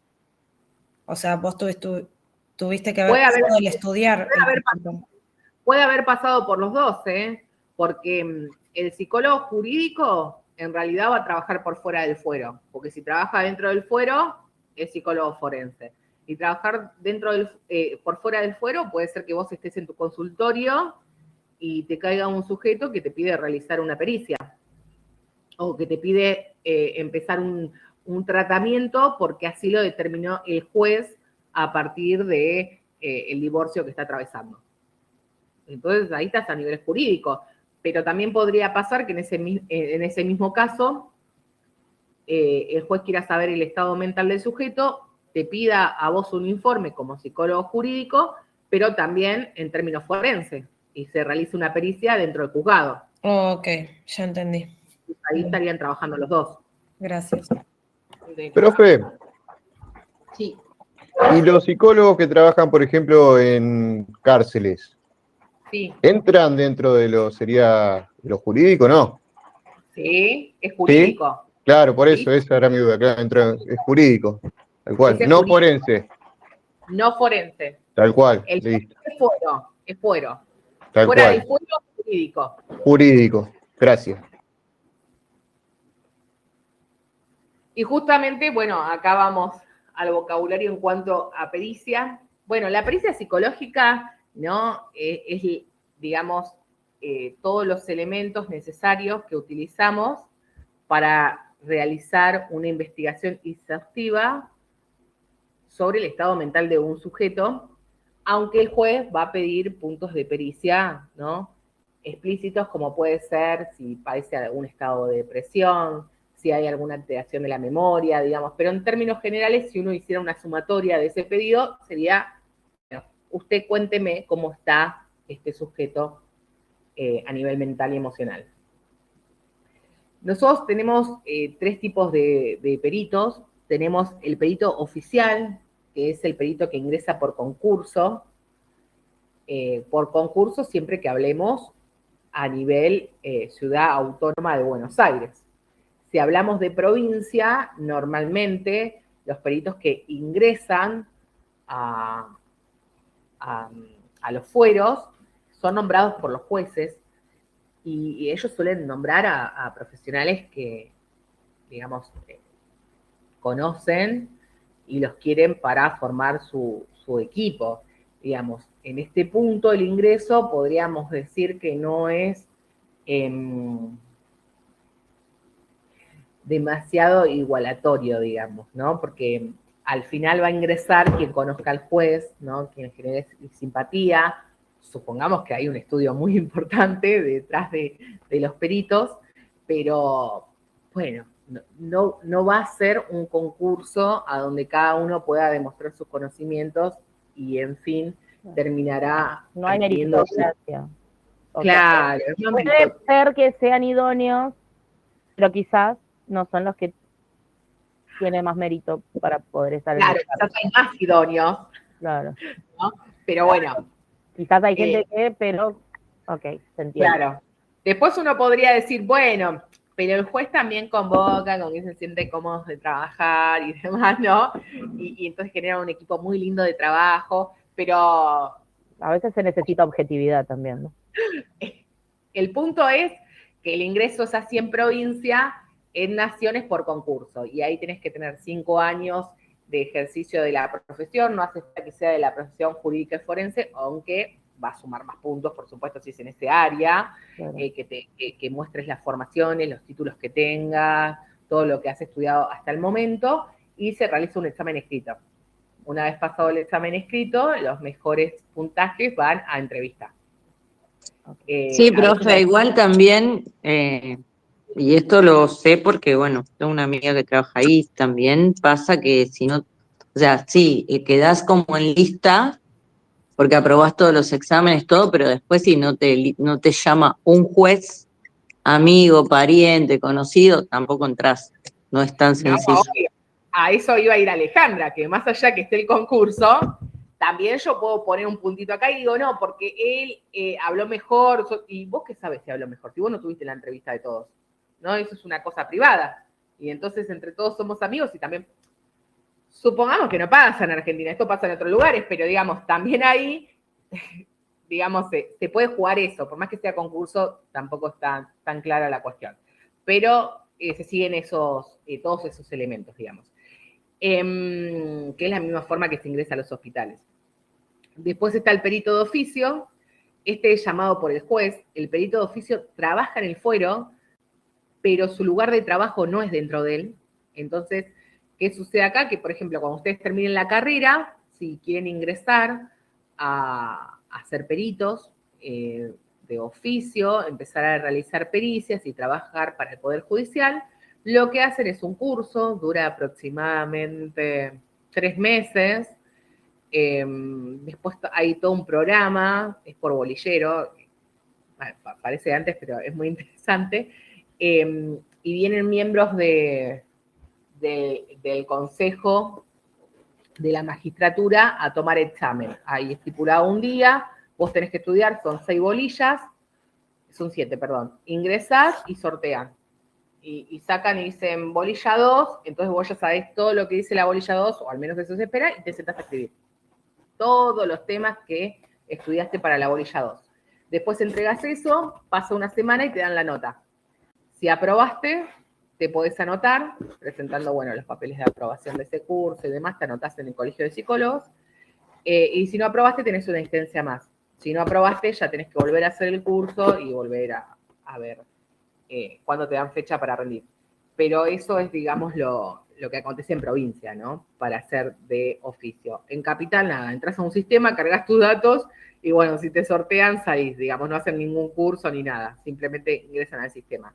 O sea, vos tuviste que haber pasado el estudiar. Puede haber pasado por los dos, porque el psicólogo jurídico en realidad va a trabajar por fuera del fuero, porque si trabaja dentro del fuero, es psicólogo forense. Y trabajar por fuera del fuero puede ser que vos estés en tu consultorio y te caiga un sujeto que te pide realizar una pericia, o que te pide empezar un tratamiento porque así lo determinó el juez a partir de el divorcio que está atravesando. Entonces ahí estás a nivel jurídico, pero también podría pasar que en ese mismo caso el juez quiera saber el estado mental del sujeto, te pida a vos un informe como psicólogo jurídico, pero también en términos forenses, y se realiza una pericia dentro del juzgado. Ok, ya entendí. Ahí estarían trabajando los dos. Gracias. Profe, Sí. ¿y los psicólogos que trabajan, por ejemplo, en cárceles, Sí. entran dentro de lo jurídico, no? Sí, es jurídico. ¿Sí? Claro, por ¿Sí? eso, esa era mi duda, claro, es jurídico, tal cual, Ese es no jurídico. forense, No forense. tal cual, El listo, es fuero. tal Fuera cual, del fuero, jurídico. jurídico, gracias. Y justamente, bueno, acá vamos al vocabulario en cuanto a pericia. Bueno, la pericia psicológica, ¿no? Es, digamos, todos los elementos necesarios que utilizamos para realizar una investigación exhaustiva sobre el estado mental de un sujeto, aunque el juez va a pedir puntos de pericia, ¿no? Explícitos, como puede ser si padece algún estado de depresión, si hay alguna alteración de la memoria, digamos, pero en términos generales, si uno hiciera una sumatoria de ese pedido, sería, bueno, usted cuénteme cómo está este sujeto a nivel mental y emocional. Nosotros tenemos tres tipos de peritos. Tenemos el perito oficial, que es el perito que ingresa por concurso. Por concurso siempre que hablemos a nivel Ciudad Autónoma de Buenos Aires. Si hablamos de provincia, normalmente los peritos que ingresan a los fueros son nombrados por los jueces y ellos suelen nombrar a profesionales que, digamos, conocen y los quieren para formar su equipo. Digamos, en este punto el ingreso podríamos decir que no es demasiado igualatorio, digamos, ¿no? Porque al final va a ingresar quien conozca al juez, ¿no? Quien genere simpatía, supongamos que hay un estudio muy importante detrás de los peritos, pero bueno, no va a ser un concurso a donde cada uno pueda demostrar sus conocimientos y, en fin, terminará No hay adquiriendo meritocracia. Claro, no puede ser que sean idóneos, pero quizás no son los que tienen más mérito para poder estar en Claro, el cargo. quizás hay más idóneos. Claro. ¿No? Pero bueno. Quizás hay gente que, pero, ok, se entiende. Claro. Después uno podría decir, bueno, pero el juez también convoca con quien se siente cómodo de trabajar y demás, ¿no? Y entonces genera un equipo muy lindo de trabajo, pero... A veces se necesita objetividad también, ¿no? El punto es que el ingreso es así en provincia, en naciones por concurso, y ahí tenés que tener 5 años de ejercicio de la profesión, no hace falta que sea de la profesión jurídica y forense, aunque va a sumar más puntos, por supuesto, si es en ese área, claro. Que muestres las formaciones, los títulos que tengas, todo lo que has estudiado hasta el momento, y se realiza un examen escrito. Una vez pasado el examen escrito, los mejores puntajes van a entrevista. Sí, profe, igual también, y esto lo sé porque, bueno, tengo una amiga que trabaja ahí, también pasa que si no, o sea, sí, quedás como en lista, porque aprobás todos los exámenes, todo, pero después si no te llama un juez, amigo, pariente, conocido, tampoco entrás, no es tan sencillo. No, a eso iba a ir Alejandra, que más allá que esté el concurso, también yo puedo poner un puntito acá y digo, no, porque él habló mejor, y vos qué sabes si habló mejor, si vos no tuviste la entrevista de todos, ¿no? Eso es una cosa privada, y entonces entre todos somos amigos y también, supongamos que no pasa en Argentina, esto pasa en otros lugares, pero digamos, también ahí, digamos, se puede jugar eso, por más que sea concurso, tampoco está tan clara la cuestión, pero se siguen todos esos elementos, digamos. Que es la misma forma que se ingresa a los hospitales. Después está el perito de oficio, este es llamado por el juez, el perito de oficio trabaja en el fuero, pero su lugar de trabajo no es dentro de él. Entonces, ¿qué sucede acá? Que, por ejemplo, cuando ustedes terminen la carrera, si quieren ingresar a ser peritos de oficio, empezar a realizar pericias y trabajar para el Poder Judicial, lo que hacen es un curso, dura aproximadamente 3 meses, después hay todo un programa, es por bolillero, parece antes, pero es muy interesante, y vienen miembros del Consejo de la Magistratura a tomar examen. Hay estipulado un día, vos tenés que estudiar, son 6 bolillas, son 7, perdón, ingresás y sortean. Y sacan y dicen bolilla 2, entonces vos ya sabés todo lo que dice la bolilla 2, o al menos eso se espera, y te sentás a escribir. Todos los temas que estudiaste para la bolilla 2. Después entregas eso, pasa una semana y te dan la nota. Si aprobaste, te podés anotar, presentando, bueno, los papeles de aprobación de ese curso y demás, te anotás en el colegio de psicólogos, y si no aprobaste, tenés una instancia más. Si no aprobaste, ya tenés que volver a hacer el curso y volver a ver cuando te dan fecha para rendir. Pero eso es, digamos, lo que acontece en provincia, ¿no? Para hacer de oficio. En capital, nada, entras a un sistema, cargas tus datos, y bueno, si te sortean, salís, digamos, no hacen ningún curso ni nada, simplemente ingresan al sistema.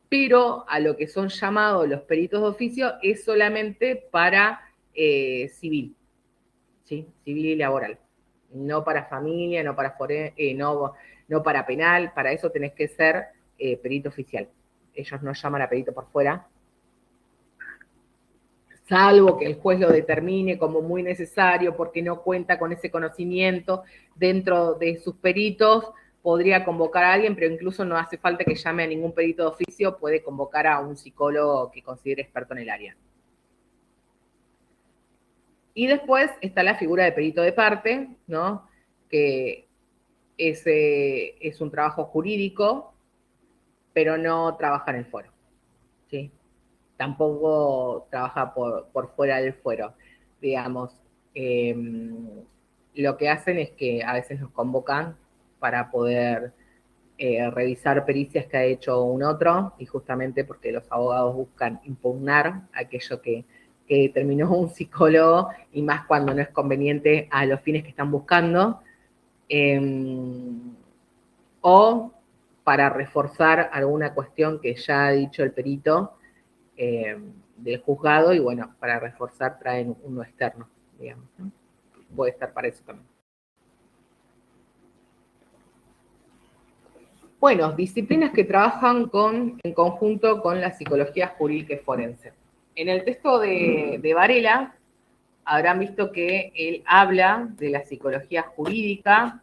Pero a lo que son llamados los peritos de oficio es solamente para civil, ¿sí? Civil y laboral. No para familia, no para no para penal, para eso tenés que ser perito oficial. Ellos no llaman a perito por fuera, salvo que el juez lo determine como muy necesario porque no cuenta con ese conocimiento dentro de sus peritos, podría convocar a alguien, pero incluso no hace falta que llame a ningún perito de oficio, puede convocar a un psicólogo que considere experto en el área. Y después está la figura de perito de parte, ¿no? Que es un trabajo jurídico, pero no trabaja en el fuero, ¿sí? Tampoco trabaja por fuera del fuero, digamos. Lo que hacen es que a veces nos convocan para poder revisar pericias que ha hecho un otro, y justamente porque los abogados buscan impugnar aquello que determinó un psicólogo, y más cuando no es conveniente a los fines que están buscando. O para reforzar alguna cuestión que ya ha dicho el perito del juzgado, y bueno, para reforzar traen uno externo, digamos, ¿no? Puede estar para eso también. Bueno, disciplinas que trabajan en conjunto con la psicología jurídica y forense. En el texto de Varela habrán visto que él habla de la psicología jurídica,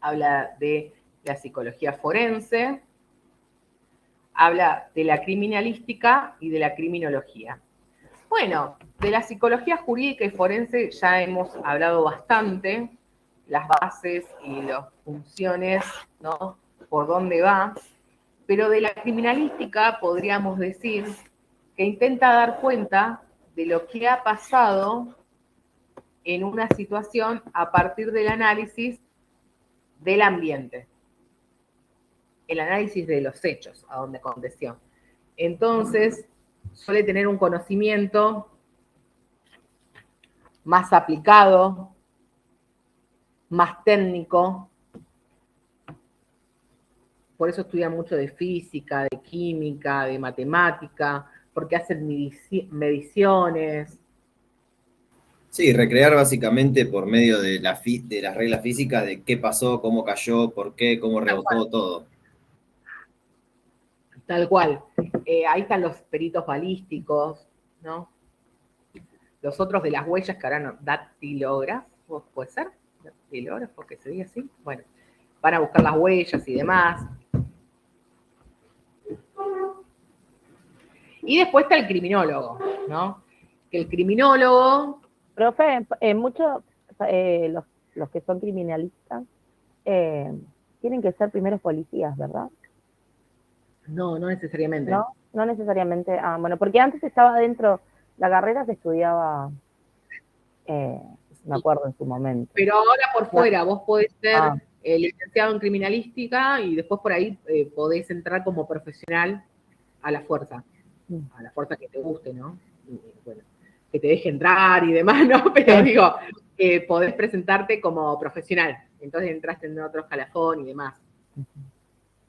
habla de la psicología forense, habla de la criminalística y de la criminología. Bueno, de la psicología jurídica y forense ya hemos hablado bastante, las bases y las funciones, ¿no? Por dónde va, pero de la criminalística podríamos decir que intenta dar cuenta de lo que ha pasado en una situación a partir del análisis del ambiente, el análisis de los hechos, a donde aconteció. Entonces, suele tener un conocimiento más aplicado, más técnico. Por eso estudian mucho de física, de química, de matemática, porque hacen mediciones. Sí, recrear básicamente por medio de las reglas físicas de qué pasó, cómo cayó, por qué, cómo rebotó todo. Tal cual. Ahí están los peritos balísticos, ¿no? Los otros de las huellas que harán dactilógrafos, ¿puede ser? Dactilógrafos, que se diga así. Bueno, van a buscar las huellas y demás. Y después está el criminólogo, ¿no? Que el criminólogo... Profe, muchos, los que son criminalistas, tienen que ser primeros policías, ¿verdad? No, no necesariamente. No, no necesariamente. Ah, bueno, porque antes estaba dentro, la carrera se estudiaba, me acuerdo en su momento. Pero ahora por fuera, vos podés ser licenciado en criminalística y después por ahí podés entrar como profesional a la fuerza que te guste, ¿no? Y, bueno, que te deje entrar y demás, ¿no? Pero digo, podés presentarte como profesional, entonces entraste en otro escalafón y demás.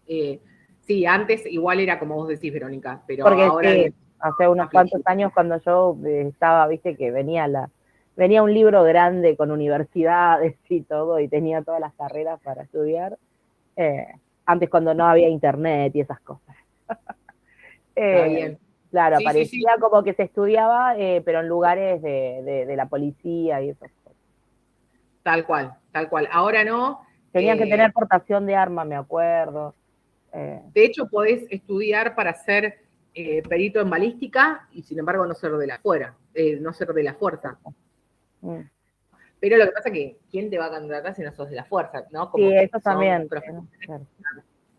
Sí, antes igual era como vos decís, Verónica, pero porque ahora... Sí, hace unos cuantos años cuando yo estaba, viste, que venía un libro grande con universidades y todo, y tenía todas las carreras para estudiar, antes cuando no había internet y esas cosas. Está bien. Claro, Sí, parecía sí. como que se estudiaba, pero en lugares de la policía y esas cosas. Tal cual, tal cual. Ahora no. Tenían que tener portación de arma, me acuerdo. De hecho, podés estudiar para ser perito en balística y sin embargo no ser de la fuerza. Pero lo que pasa es que, ¿quién te va a contratar si no sos de la fuerza? ¿No? Como sí, eso también. Claro.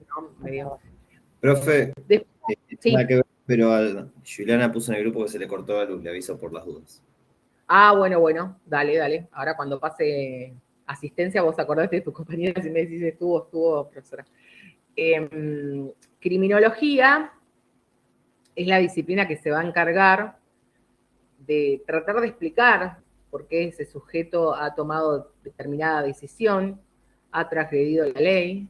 ¿No? Medio... Profe, sí. nada que ver, pero Juliana puso en el grupo que se le cortó la luz, le aviso por las dudas. Ah, bueno, dale. Ahora cuando pase asistencia, vos acordate de tus compañeras y me decís, estuvo, profesora. Criminología es la disciplina que se va a encargar de tratar de explicar por qué ese sujeto ha tomado determinada decisión, ha transgredido la ley,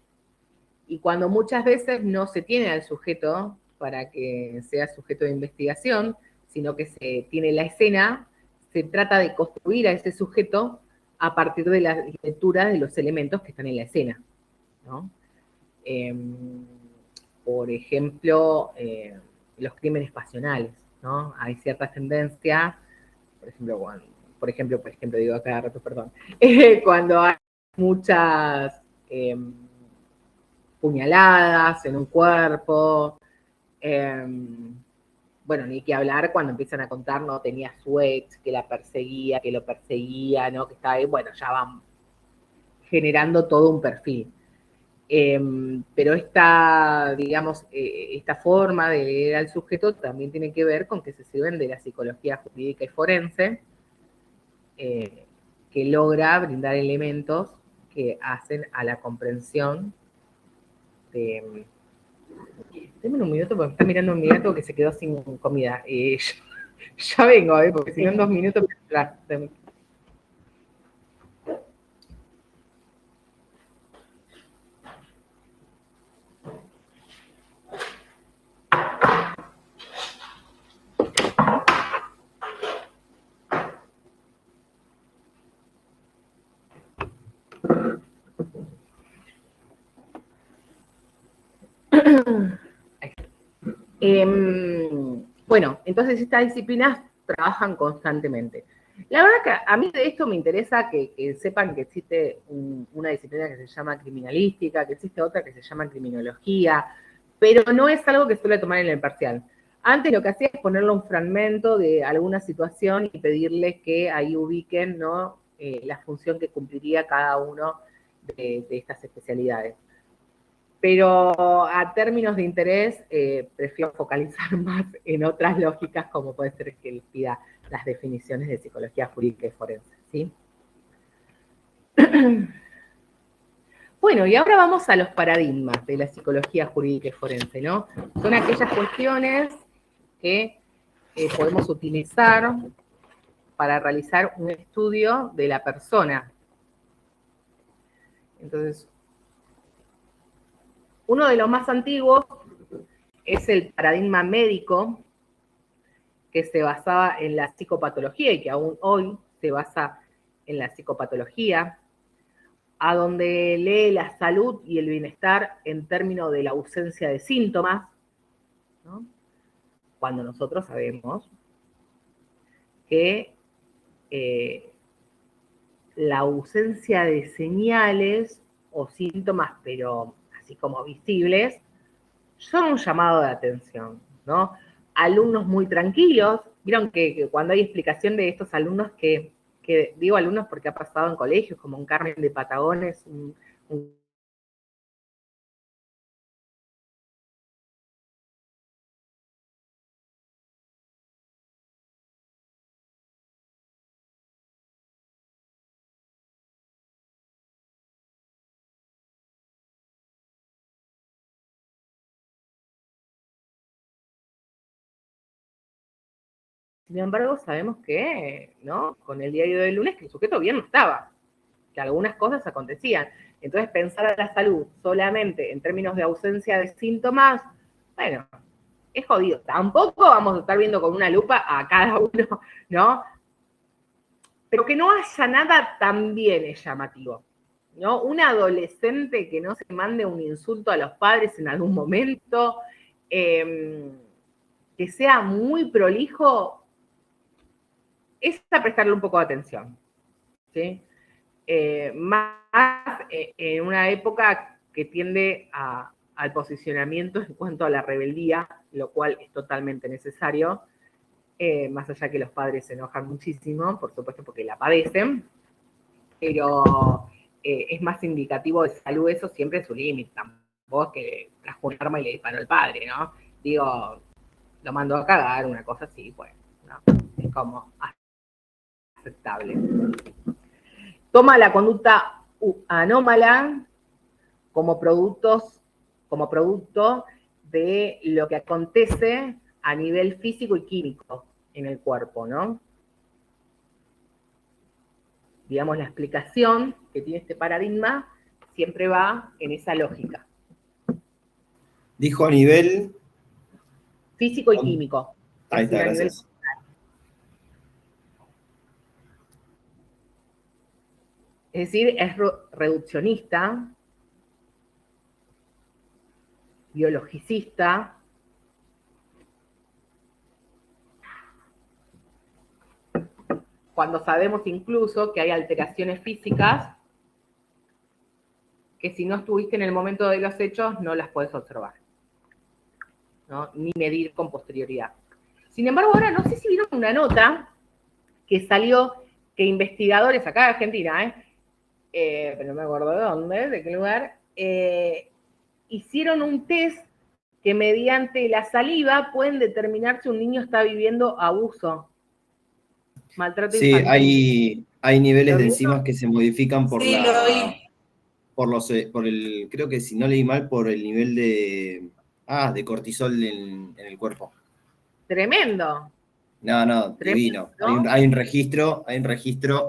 y cuando muchas veces no se tiene al sujeto para que sea sujeto de investigación, sino que se tiene la escena, se trata de construir a ese sujeto a partir de la lectura de los elementos que están en la escena, ¿no? Por ejemplo, los crímenes pasionales, ¿no? Hay ciertas tendencias, por ejemplo, digo a cada rato, perdón, cuando hay muchas puñaladas en un cuerpo, bueno, ni que hablar cuando empiezan a contar, no, tenía su ex, que la perseguía, que lo perseguía, ¿no? Que estaba ahí, bueno, ya van generando todo un perfil. Pero esta, digamos, esta forma de leer al sujeto también tiene que ver con que se sirven de la psicología jurídica y forense, que logra brindar elementos que hacen a la comprensión de... Deme un minuto porque me está mirando un gato que se quedó sin comida. Ya vengo, porque si no en 2 minutos me... Bueno, entonces estas disciplinas trabajan constantemente. La verdad que a mí de esto me interesa que sepan que existe una disciplina que se llama criminalística, que existe otra que se llama criminología, pero no es algo que suele tomar en el parcial. Antes lo que hacía es ponerle un fragmento de alguna situación y pedirles que ahí ubiquen, ¿no?, la función que cumpliría cada uno de estas especialidades. Pero a términos de interés, prefiero focalizar más en otras lógicas, como puede ser que les pida las definiciones de psicología jurídica y forense, ¿sí? Bueno, y ahora vamos a los paradigmas de la psicología jurídica y forense, ¿no? Son aquellas cuestiones que podemos utilizar para realizar un estudio de la persona. Entonces, uno de los más antiguos es el paradigma médico, que se basaba en la psicopatología y que aún hoy se basa en la psicopatología, a donde lee la salud y el bienestar en términos de la ausencia de síntomas, ¿no?, cuando nosotros sabemos que la ausencia de señales o síntomas, pero así como visibles, son un llamado de atención, ¿no? Alumnos muy tranquilos, vieron que cuando hay explicación de estos alumnos que digo alumnos porque ha pasado en colegios, como en Carmen de Patagones, sin embargo, sabemos que, ¿no?, con el diario del lunes, que el sujeto bien no estaba, que algunas cosas acontecían. Entonces, pensar a la salud solamente en términos de ausencia de síntomas, bueno, es jodido. Tampoco vamos a estar viendo con una lupa a cada uno, ¿no? Pero que no haya nada también es llamativo, ¿no? Un adolescente que no se mande un insulto a los padres en algún momento, que sea muy prolijo, es a prestarle un poco de atención, ¿sí? Más en una época que tiende al posicionamiento en cuanto a la rebeldía, lo cual es totalmente necesario, más allá que los padres se enojan muchísimo, por supuesto porque la padecen, pero es más indicativo de salud eso siempre en su límite. Tampoco es que trajo un arma y le disparó al padre, ¿no? Digo, lo mandó a cagar, una cosa así, pues, ¿no? Es como aceptable. Toma la conducta anómala como producto de lo que acontece a nivel físico y químico en el cuerpo, ¿no? Digamos, la explicación que tiene este paradigma siempre va en esa lógica. Dijo a nivel físico y químico. Ahí está, gracias. Es decir, es reduccionista, biologicista, cuando sabemos incluso que hay alteraciones físicas que si no estuviste en el momento de los hechos no las puedes observar, ¿no?, ni medir con posterioridad. Sin embargo, ahora no sé si vieron una nota que salió que investigadores acá de Argentina, pero no me acuerdo de dónde, de qué lugar, hicieron un test que mediante la saliva pueden determinar si un niño está viviendo abuso, maltrato infantil. Sí, hay niveles de enzimas que se modifican por Sí, lo oí. por el, creo que si no leí mal, por el nivel de cortisol en el cuerpo. Tremendo. No, Tremendo, divino. ¿no? Hay un registro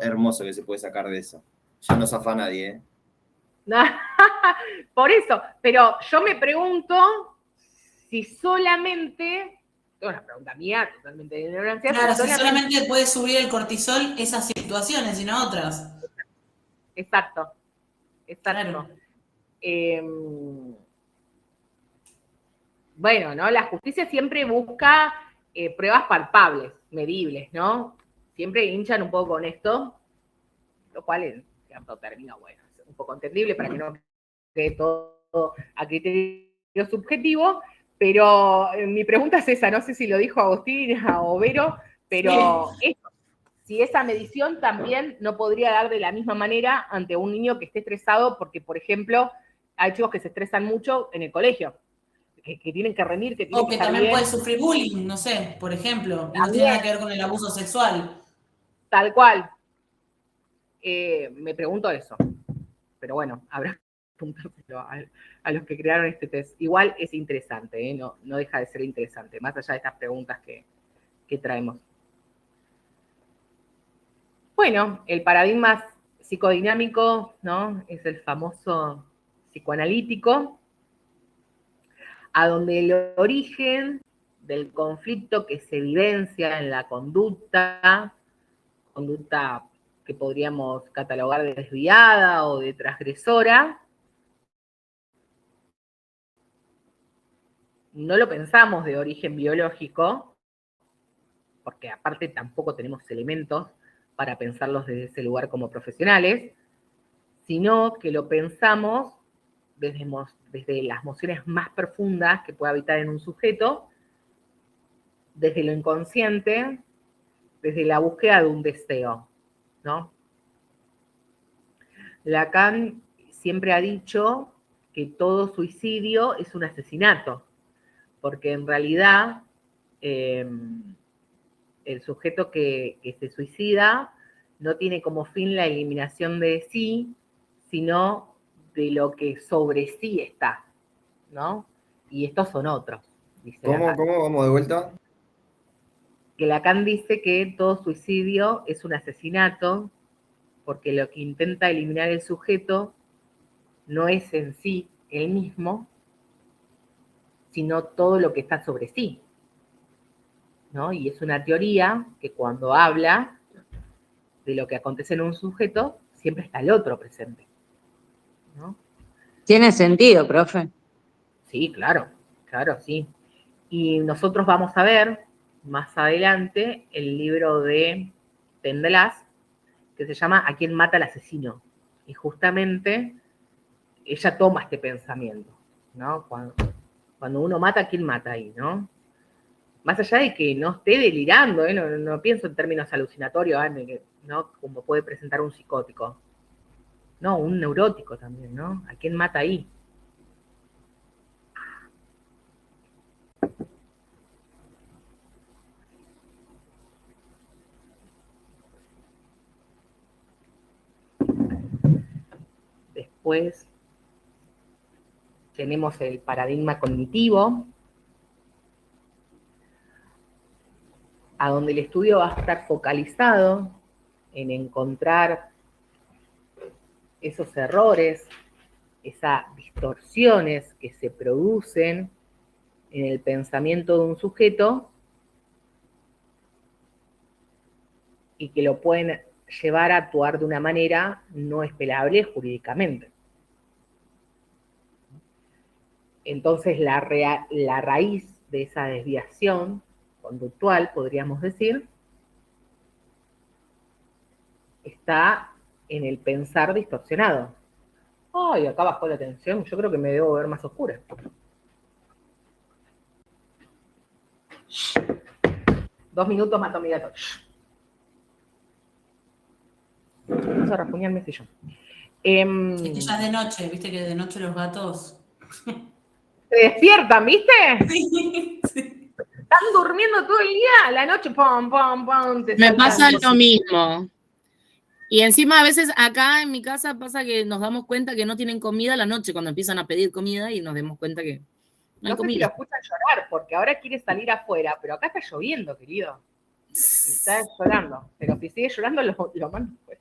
hermoso que se puede sacar de eso. Ya no zafa nadie, Por eso, pero yo me pregunto si solamente, es una pregunta mía, totalmente de ignorancia. Claro, si solamente puede subir el cortisol esas situaciones y no otras. Exacto. Claro. bueno, ¿no? La justicia siempre busca pruebas palpables, medibles, ¿no? Siempre hinchan un poco con esto, lo cual en cierto término, bueno, es un poco entendible para que no quede todo a criterio subjetivo, pero mi pregunta es esa, no sé si lo dijo Agostina o Vero, pero si esa medición también no podría dar de la misma manera ante un niño que esté estresado, porque, por ejemplo, hay chicos que se estresan mucho en el colegio, que tienen que rendir, que tienen O que estar también bien. puede sufrir bullying, no sé, por ejemplo, y no También, tiene nada que ver con el abuso sexual. tal cual. Me pregunto eso. Pero bueno, habrá que preguntárselo a los que crearon este test. Igual es interesante, no deja de ser interesante, más allá de estas preguntas que traemos. Bueno, el paradigma psicodinámico, ¿no? Es el famoso psicoanalítico, a donde el origen del conflicto que se vivencia en la conducta que podríamos catalogar de desviada o de transgresora, no lo pensamos de origen biológico, porque aparte tampoco tenemos elementos para pensarlos desde ese lugar como profesionales, sino que lo pensamos desde las emociones más profundas que puede habitar en un sujeto, desde lo inconsciente, desde la búsqueda de un deseo, ¿no? Lacan siempre ha dicho que todo suicidio es un asesinato, porque en realidad el sujeto que se suicida no tiene como fin la eliminación de sí, sino de lo que sobre sí está, ¿no? Y estos son otros, dice Lacan. ¿Cómo? ¿Vamos de vuelta? Que Lacan dice que todo suicidio es un asesinato, porque lo que intenta eliminar el sujeto no es en sí él mismo, sino todo lo que está sobre sí, ¿no? Y es una teoría que cuando habla de lo que acontece en un sujeto, siempre está el otro presente, ¿no? Tiene sentido, profe. Sí, claro, sí. Y nosotros vamos a ver más adelante el libro de Tendlas, que se llama ¿A quién mata el asesino? Y justamente ella toma este pensamiento, ¿no? Cuando uno mata, ¿a quién mata ahí, no? Más allá de que no esté delirando, no pienso en términos alucinatorios, ¿no? Como puede presentar un psicótico. No, un neurótico también, ¿no? ¿A quién mata ahí? Después tenemos el paradigma cognitivo, a donde el estudio va a estar focalizado en encontrar esos errores, esas distorsiones que se producen en el pensamiento de un sujeto y que lo pueden llevar a actuar de una manera no esperable jurídicamente. Entonces, la raíz de esa desviación conductual, podríamos decir, está en el pensar distorsionado. Ay, acá bajó la tensión, yo creo que me debo ver más oscura. 2 minutos mato mi gato. Vamos a rasguñarme si yo. Es que ya es de noche, viste que de noche los gatos... Se despiertan, ¿viste? Sí, sí. Están durmiendo todo el día, a la noche, pom, pom, pom. Me pasa lo mismo. Y encima a veces acá en mi casa pasa que nos damos cuenta que no tienen comida a la noche cuando empiezan a pedir comida y nos damos cuenta que no hay No sé si comida. lo escuchan llorar, porque ahora quiere salir afuera, pero acá está lloviendo, querido. Y está llorando, pero si sigue llorando lo mando afuera.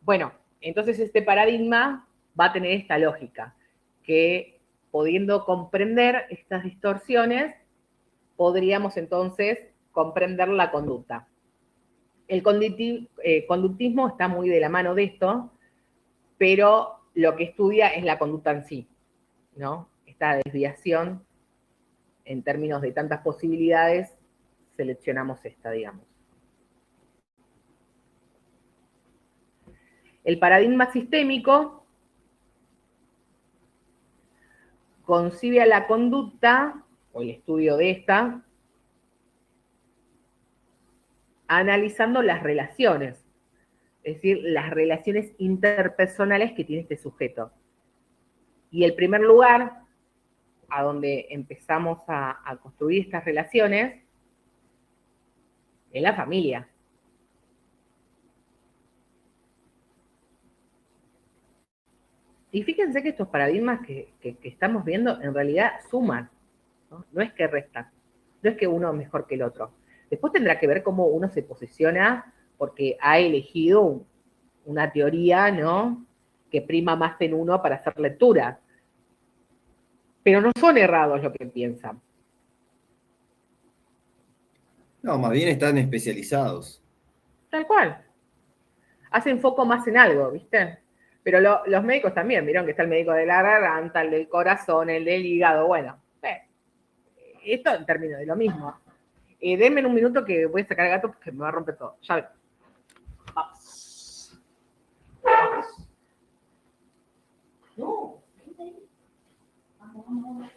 Bueno, entonces este paradigma va a tener esta lógica, que pudiendo comprender estas distorsiones, podríamos entonces comprender la conducta. El conductismo está muy de la mano de esto, pero lo que estudia es la conducta en sí, ¿no? esta desviación, en términos de tantas posibilidades, seleccionamos esta, digamos. El paradigma sistémico concibe a la conducta, o el estudio de esta, analizando las relaciones, es decir, las relaciones interpersonales que tiene este sujeto. Y el primer lugar a donde empezamos a construir estas relaciones es la familia. Y fíjense que estos paradigmas que estamos viendo en realidad suman, ¿no? No es que restan, no es que uno es mejor que el otro. Después tendrá que ver cómo uno se posiciona porque ha elegido una teoría, ¿no?, que prima más en uno para hacer lectura. Pero no son errados lo que piensan. No, más bien están especializados. Tal cual. Hacen foco más en algo, ¿viste? Pero los médicos también, vieron que está el médico de la garganta, el del corazón, el del hígado, bueno. Esto en términos de lo mismo. Denme un minuto que voy a sacar el gato porque me va a romper todo. Ya ven. Vamos. Vamos. No. Vamos, vamos.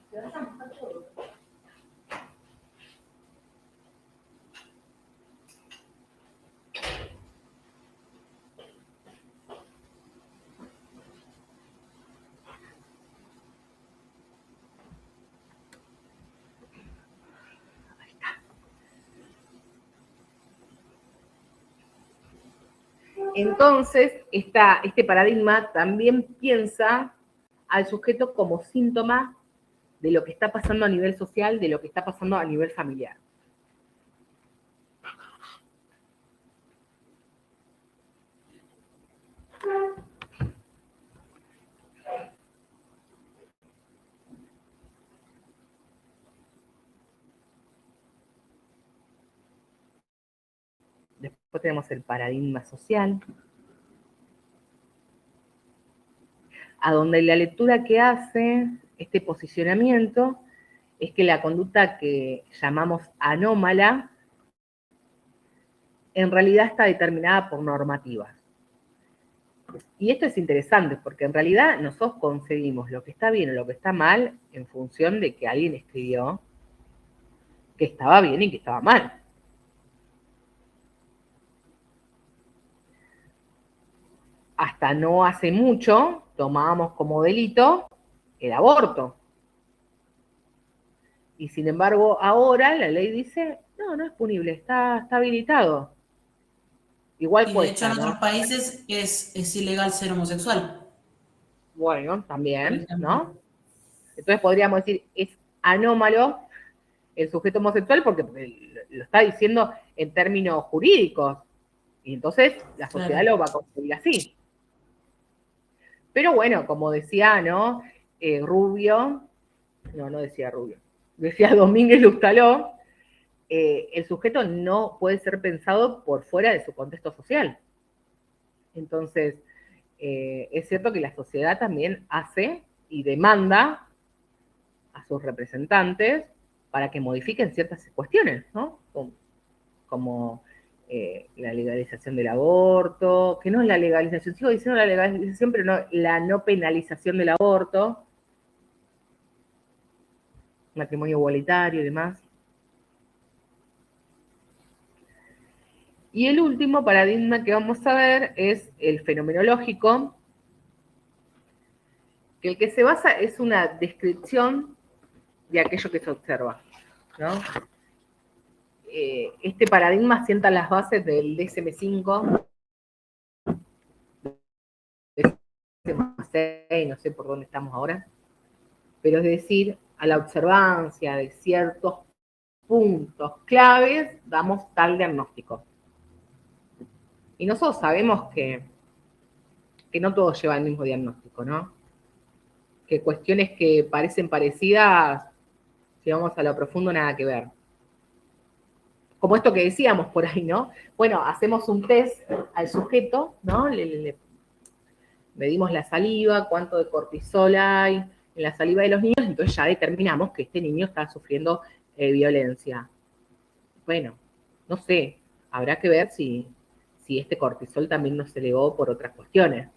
Te vas a mojar todo. Entonces, este paradigma también piensa al sujeto como síntoma de lo que está pasando a nivel social, de lo que está pasando a nivel familiar. Después tenemos el paradigma social, a donde la lectura que hace este posicionamiento es que la conducta que llamamos anómala en realidad está determinada por normativas. Y esto es interesante porque en realidad nosotros concebimos lo que está bien o lo que está mal en función de que alguien escribió que estaba bien y que estaba mal. Hasta no hace mucho tomábamos como delito el aborto. Y sin embargo, ahora la ley dice, no, no es punible, está habilitado. Igual Y de puede hecho en estar, otros ¿no? países es ilegal ser homosexual. Bueno, también, ¿no? Entonces podríamos decir, es anómalo el sujeto homosexual porque lo está diciendo en términos jurídicos. Y entonces la sociedad lo va a concebir así. Pero bueno, como decía, ¿no? Rubio, no decía Rubio, decía Domínguez Lustaló, el sujeto no puede ser pensado por fuera de su contexto social. Entonces, es cierto que la sociedad también hace y demanda a sus representantes para que modifiquen ciertas cuestiones, ¿no? Como la legalización del aborto, que no es la legalización, sigo diciendo la legalización, pero no la no penalización del aborto, matrimonio igualitario y demás. Y el último paradigma que vamos a ver es el fenomenológico, que el que se basa es una descripción de aquello que se observa, ¿no? Este paradigma sienta las bases del DSM-5, DSM-6, no sé por dónde estamos ahora, pero es decir, a la observancia de ciertos puntos claves damos tal diagnóstico. Y nosotros sabemos que no todos llevan el mismo diagnóstico, ¿no? Que cuestiones que parecen parecidas, si vamos a lo profundo, nada que ver. Como esto que decíamos por ahí, ¿no? Bueno, hacemos un test al sujeto, ¿no? medimos la saliva, cuánto de cortisol hay en la saliva de los niños, entonces ya determinamos que este niño está sufriendo violencia. Bueno, no sé, habrá que ver si este cortisol también nos elevó por otras cuestiones.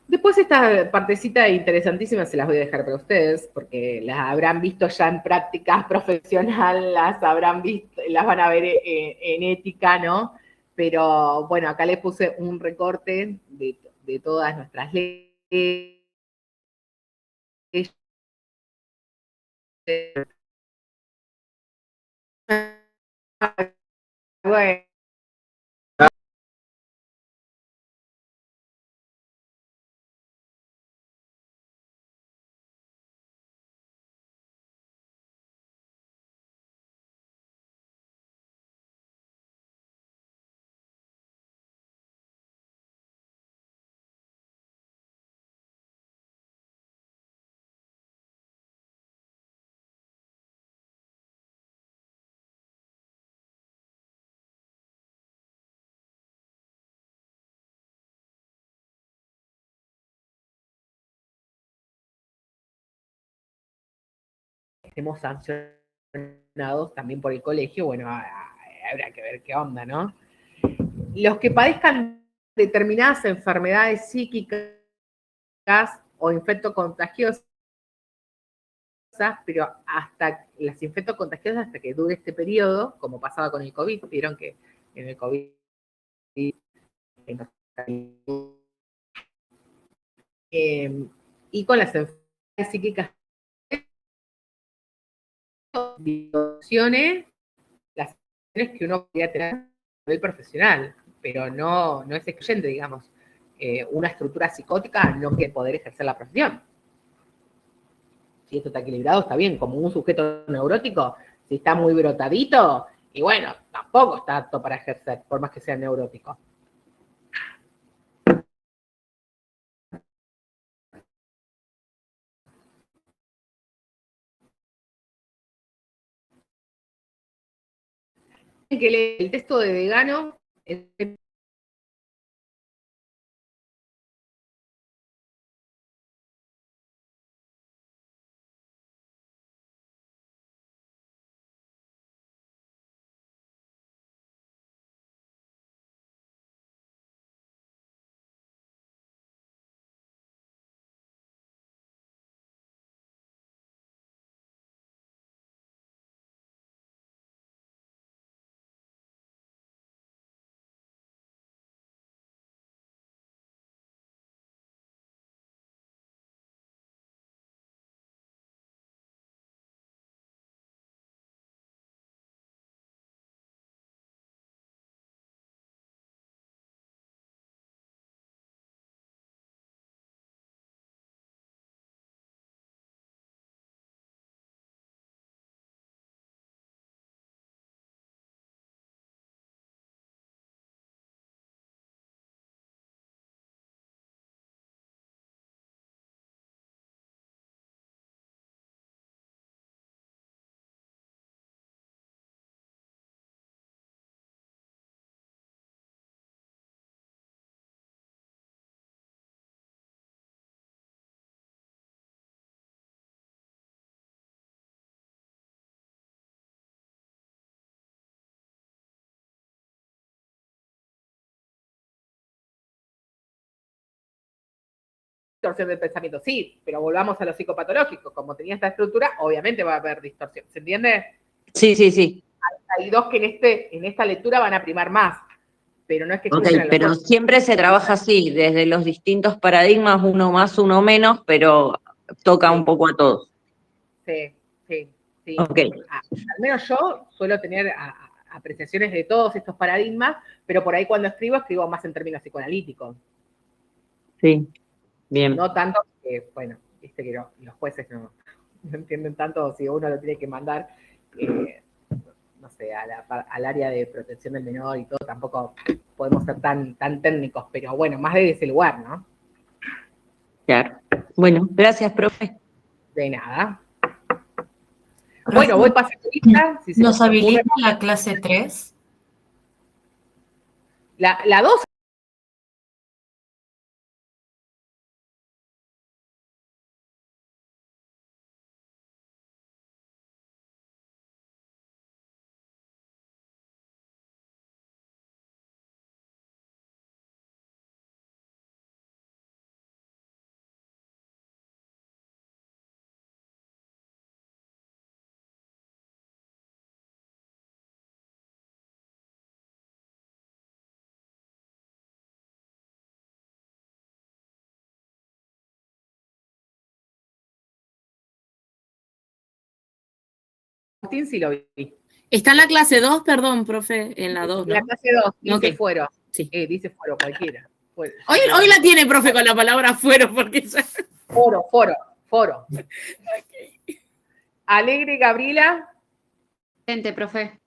Después esta partecita interesantísima se las voy a dejar para ustedes, porque las habrán visto ya en prácticas profesionales, las habrán visto, las van a ver en ética, ¿no? Pero bueno, acá les puse un recorte de todas nuestras leyes. Bueno. Estemos sancionados también por el colegio, bueno, habrá que ver qué onda, ¿no? Los que padezcan determinadas enfermedades psíquicas o infectocontagiosas, pero hasta las infectocontagiosas hasta que dure este periodo, como pasaba con el COVID, vieron que en el COVID y con las enfermedades psíquicas distorsiones, las acciones que uno podría tener a nivel profesional, pero no es excluyente, digamos. Una estructura psicótica no quiere poder ejercer la profesión. Si esto está equilibrado, está bien. Como un sujeto neurótico, si está muy brotadito, y bueno, tampoco está apto para ejercer, por más que sea neurótico. Que leer el texto de Degano, distorsión del pensamiento, sí, pero volvamos a lo psicopatológico. Como tenía esta estructura, obviamente va a haber distorsión. ¿Se entiende? Sí, sí, sí. Hay dos que en esta lectura van a primar más, pero no es que... Ok, pero siempre se trabaja así, desde los distintos paradigmas, uno más, uno menos, pero toca un poco a todos. Sí, sí, sí. Okay. Al menos yo suelo tener apreciaciones de todos estos paradigmas, pero por ahí cuando escribo más en términos psicoanalíticos. Sí, bien. No tanto que, bueno, viste que los jueces no entienden tanto si uno lo tiene que mandar, no sé, al área de protección del menor y todo, tampoco podemos ser tan técnicos, pero bueno, más desde ese lugar, ¿no? Claro. Bueno, gracias, profe. De nada. Bueno, voy pasando lista. ¿Nos habilita la clase 3? La 2. Agustín sí lo vi. Está en la clase 2, perdón, profe, en la 2, ¿no? La clase 2, dice Ok. fuero. Sí. Dice fuero cualquiera. Fuero. Hoy la tiene, profe, con la palabra fuero, porque ya... Foro. Alegre Gabriela. Presente, profe.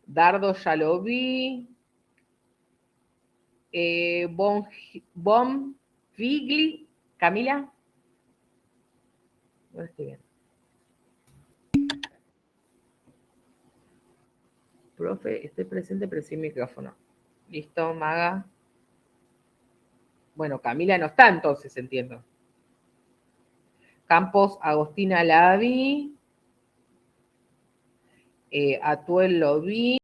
Dardo ya lo vi. Vigli. Camila. No estoy bien. Profe, estoy presente, pero sin micrófono. Listo, Maga. Bueno, Camila no está entonces, entiendo. Campos, Agostina la vi. Atuel lo vi.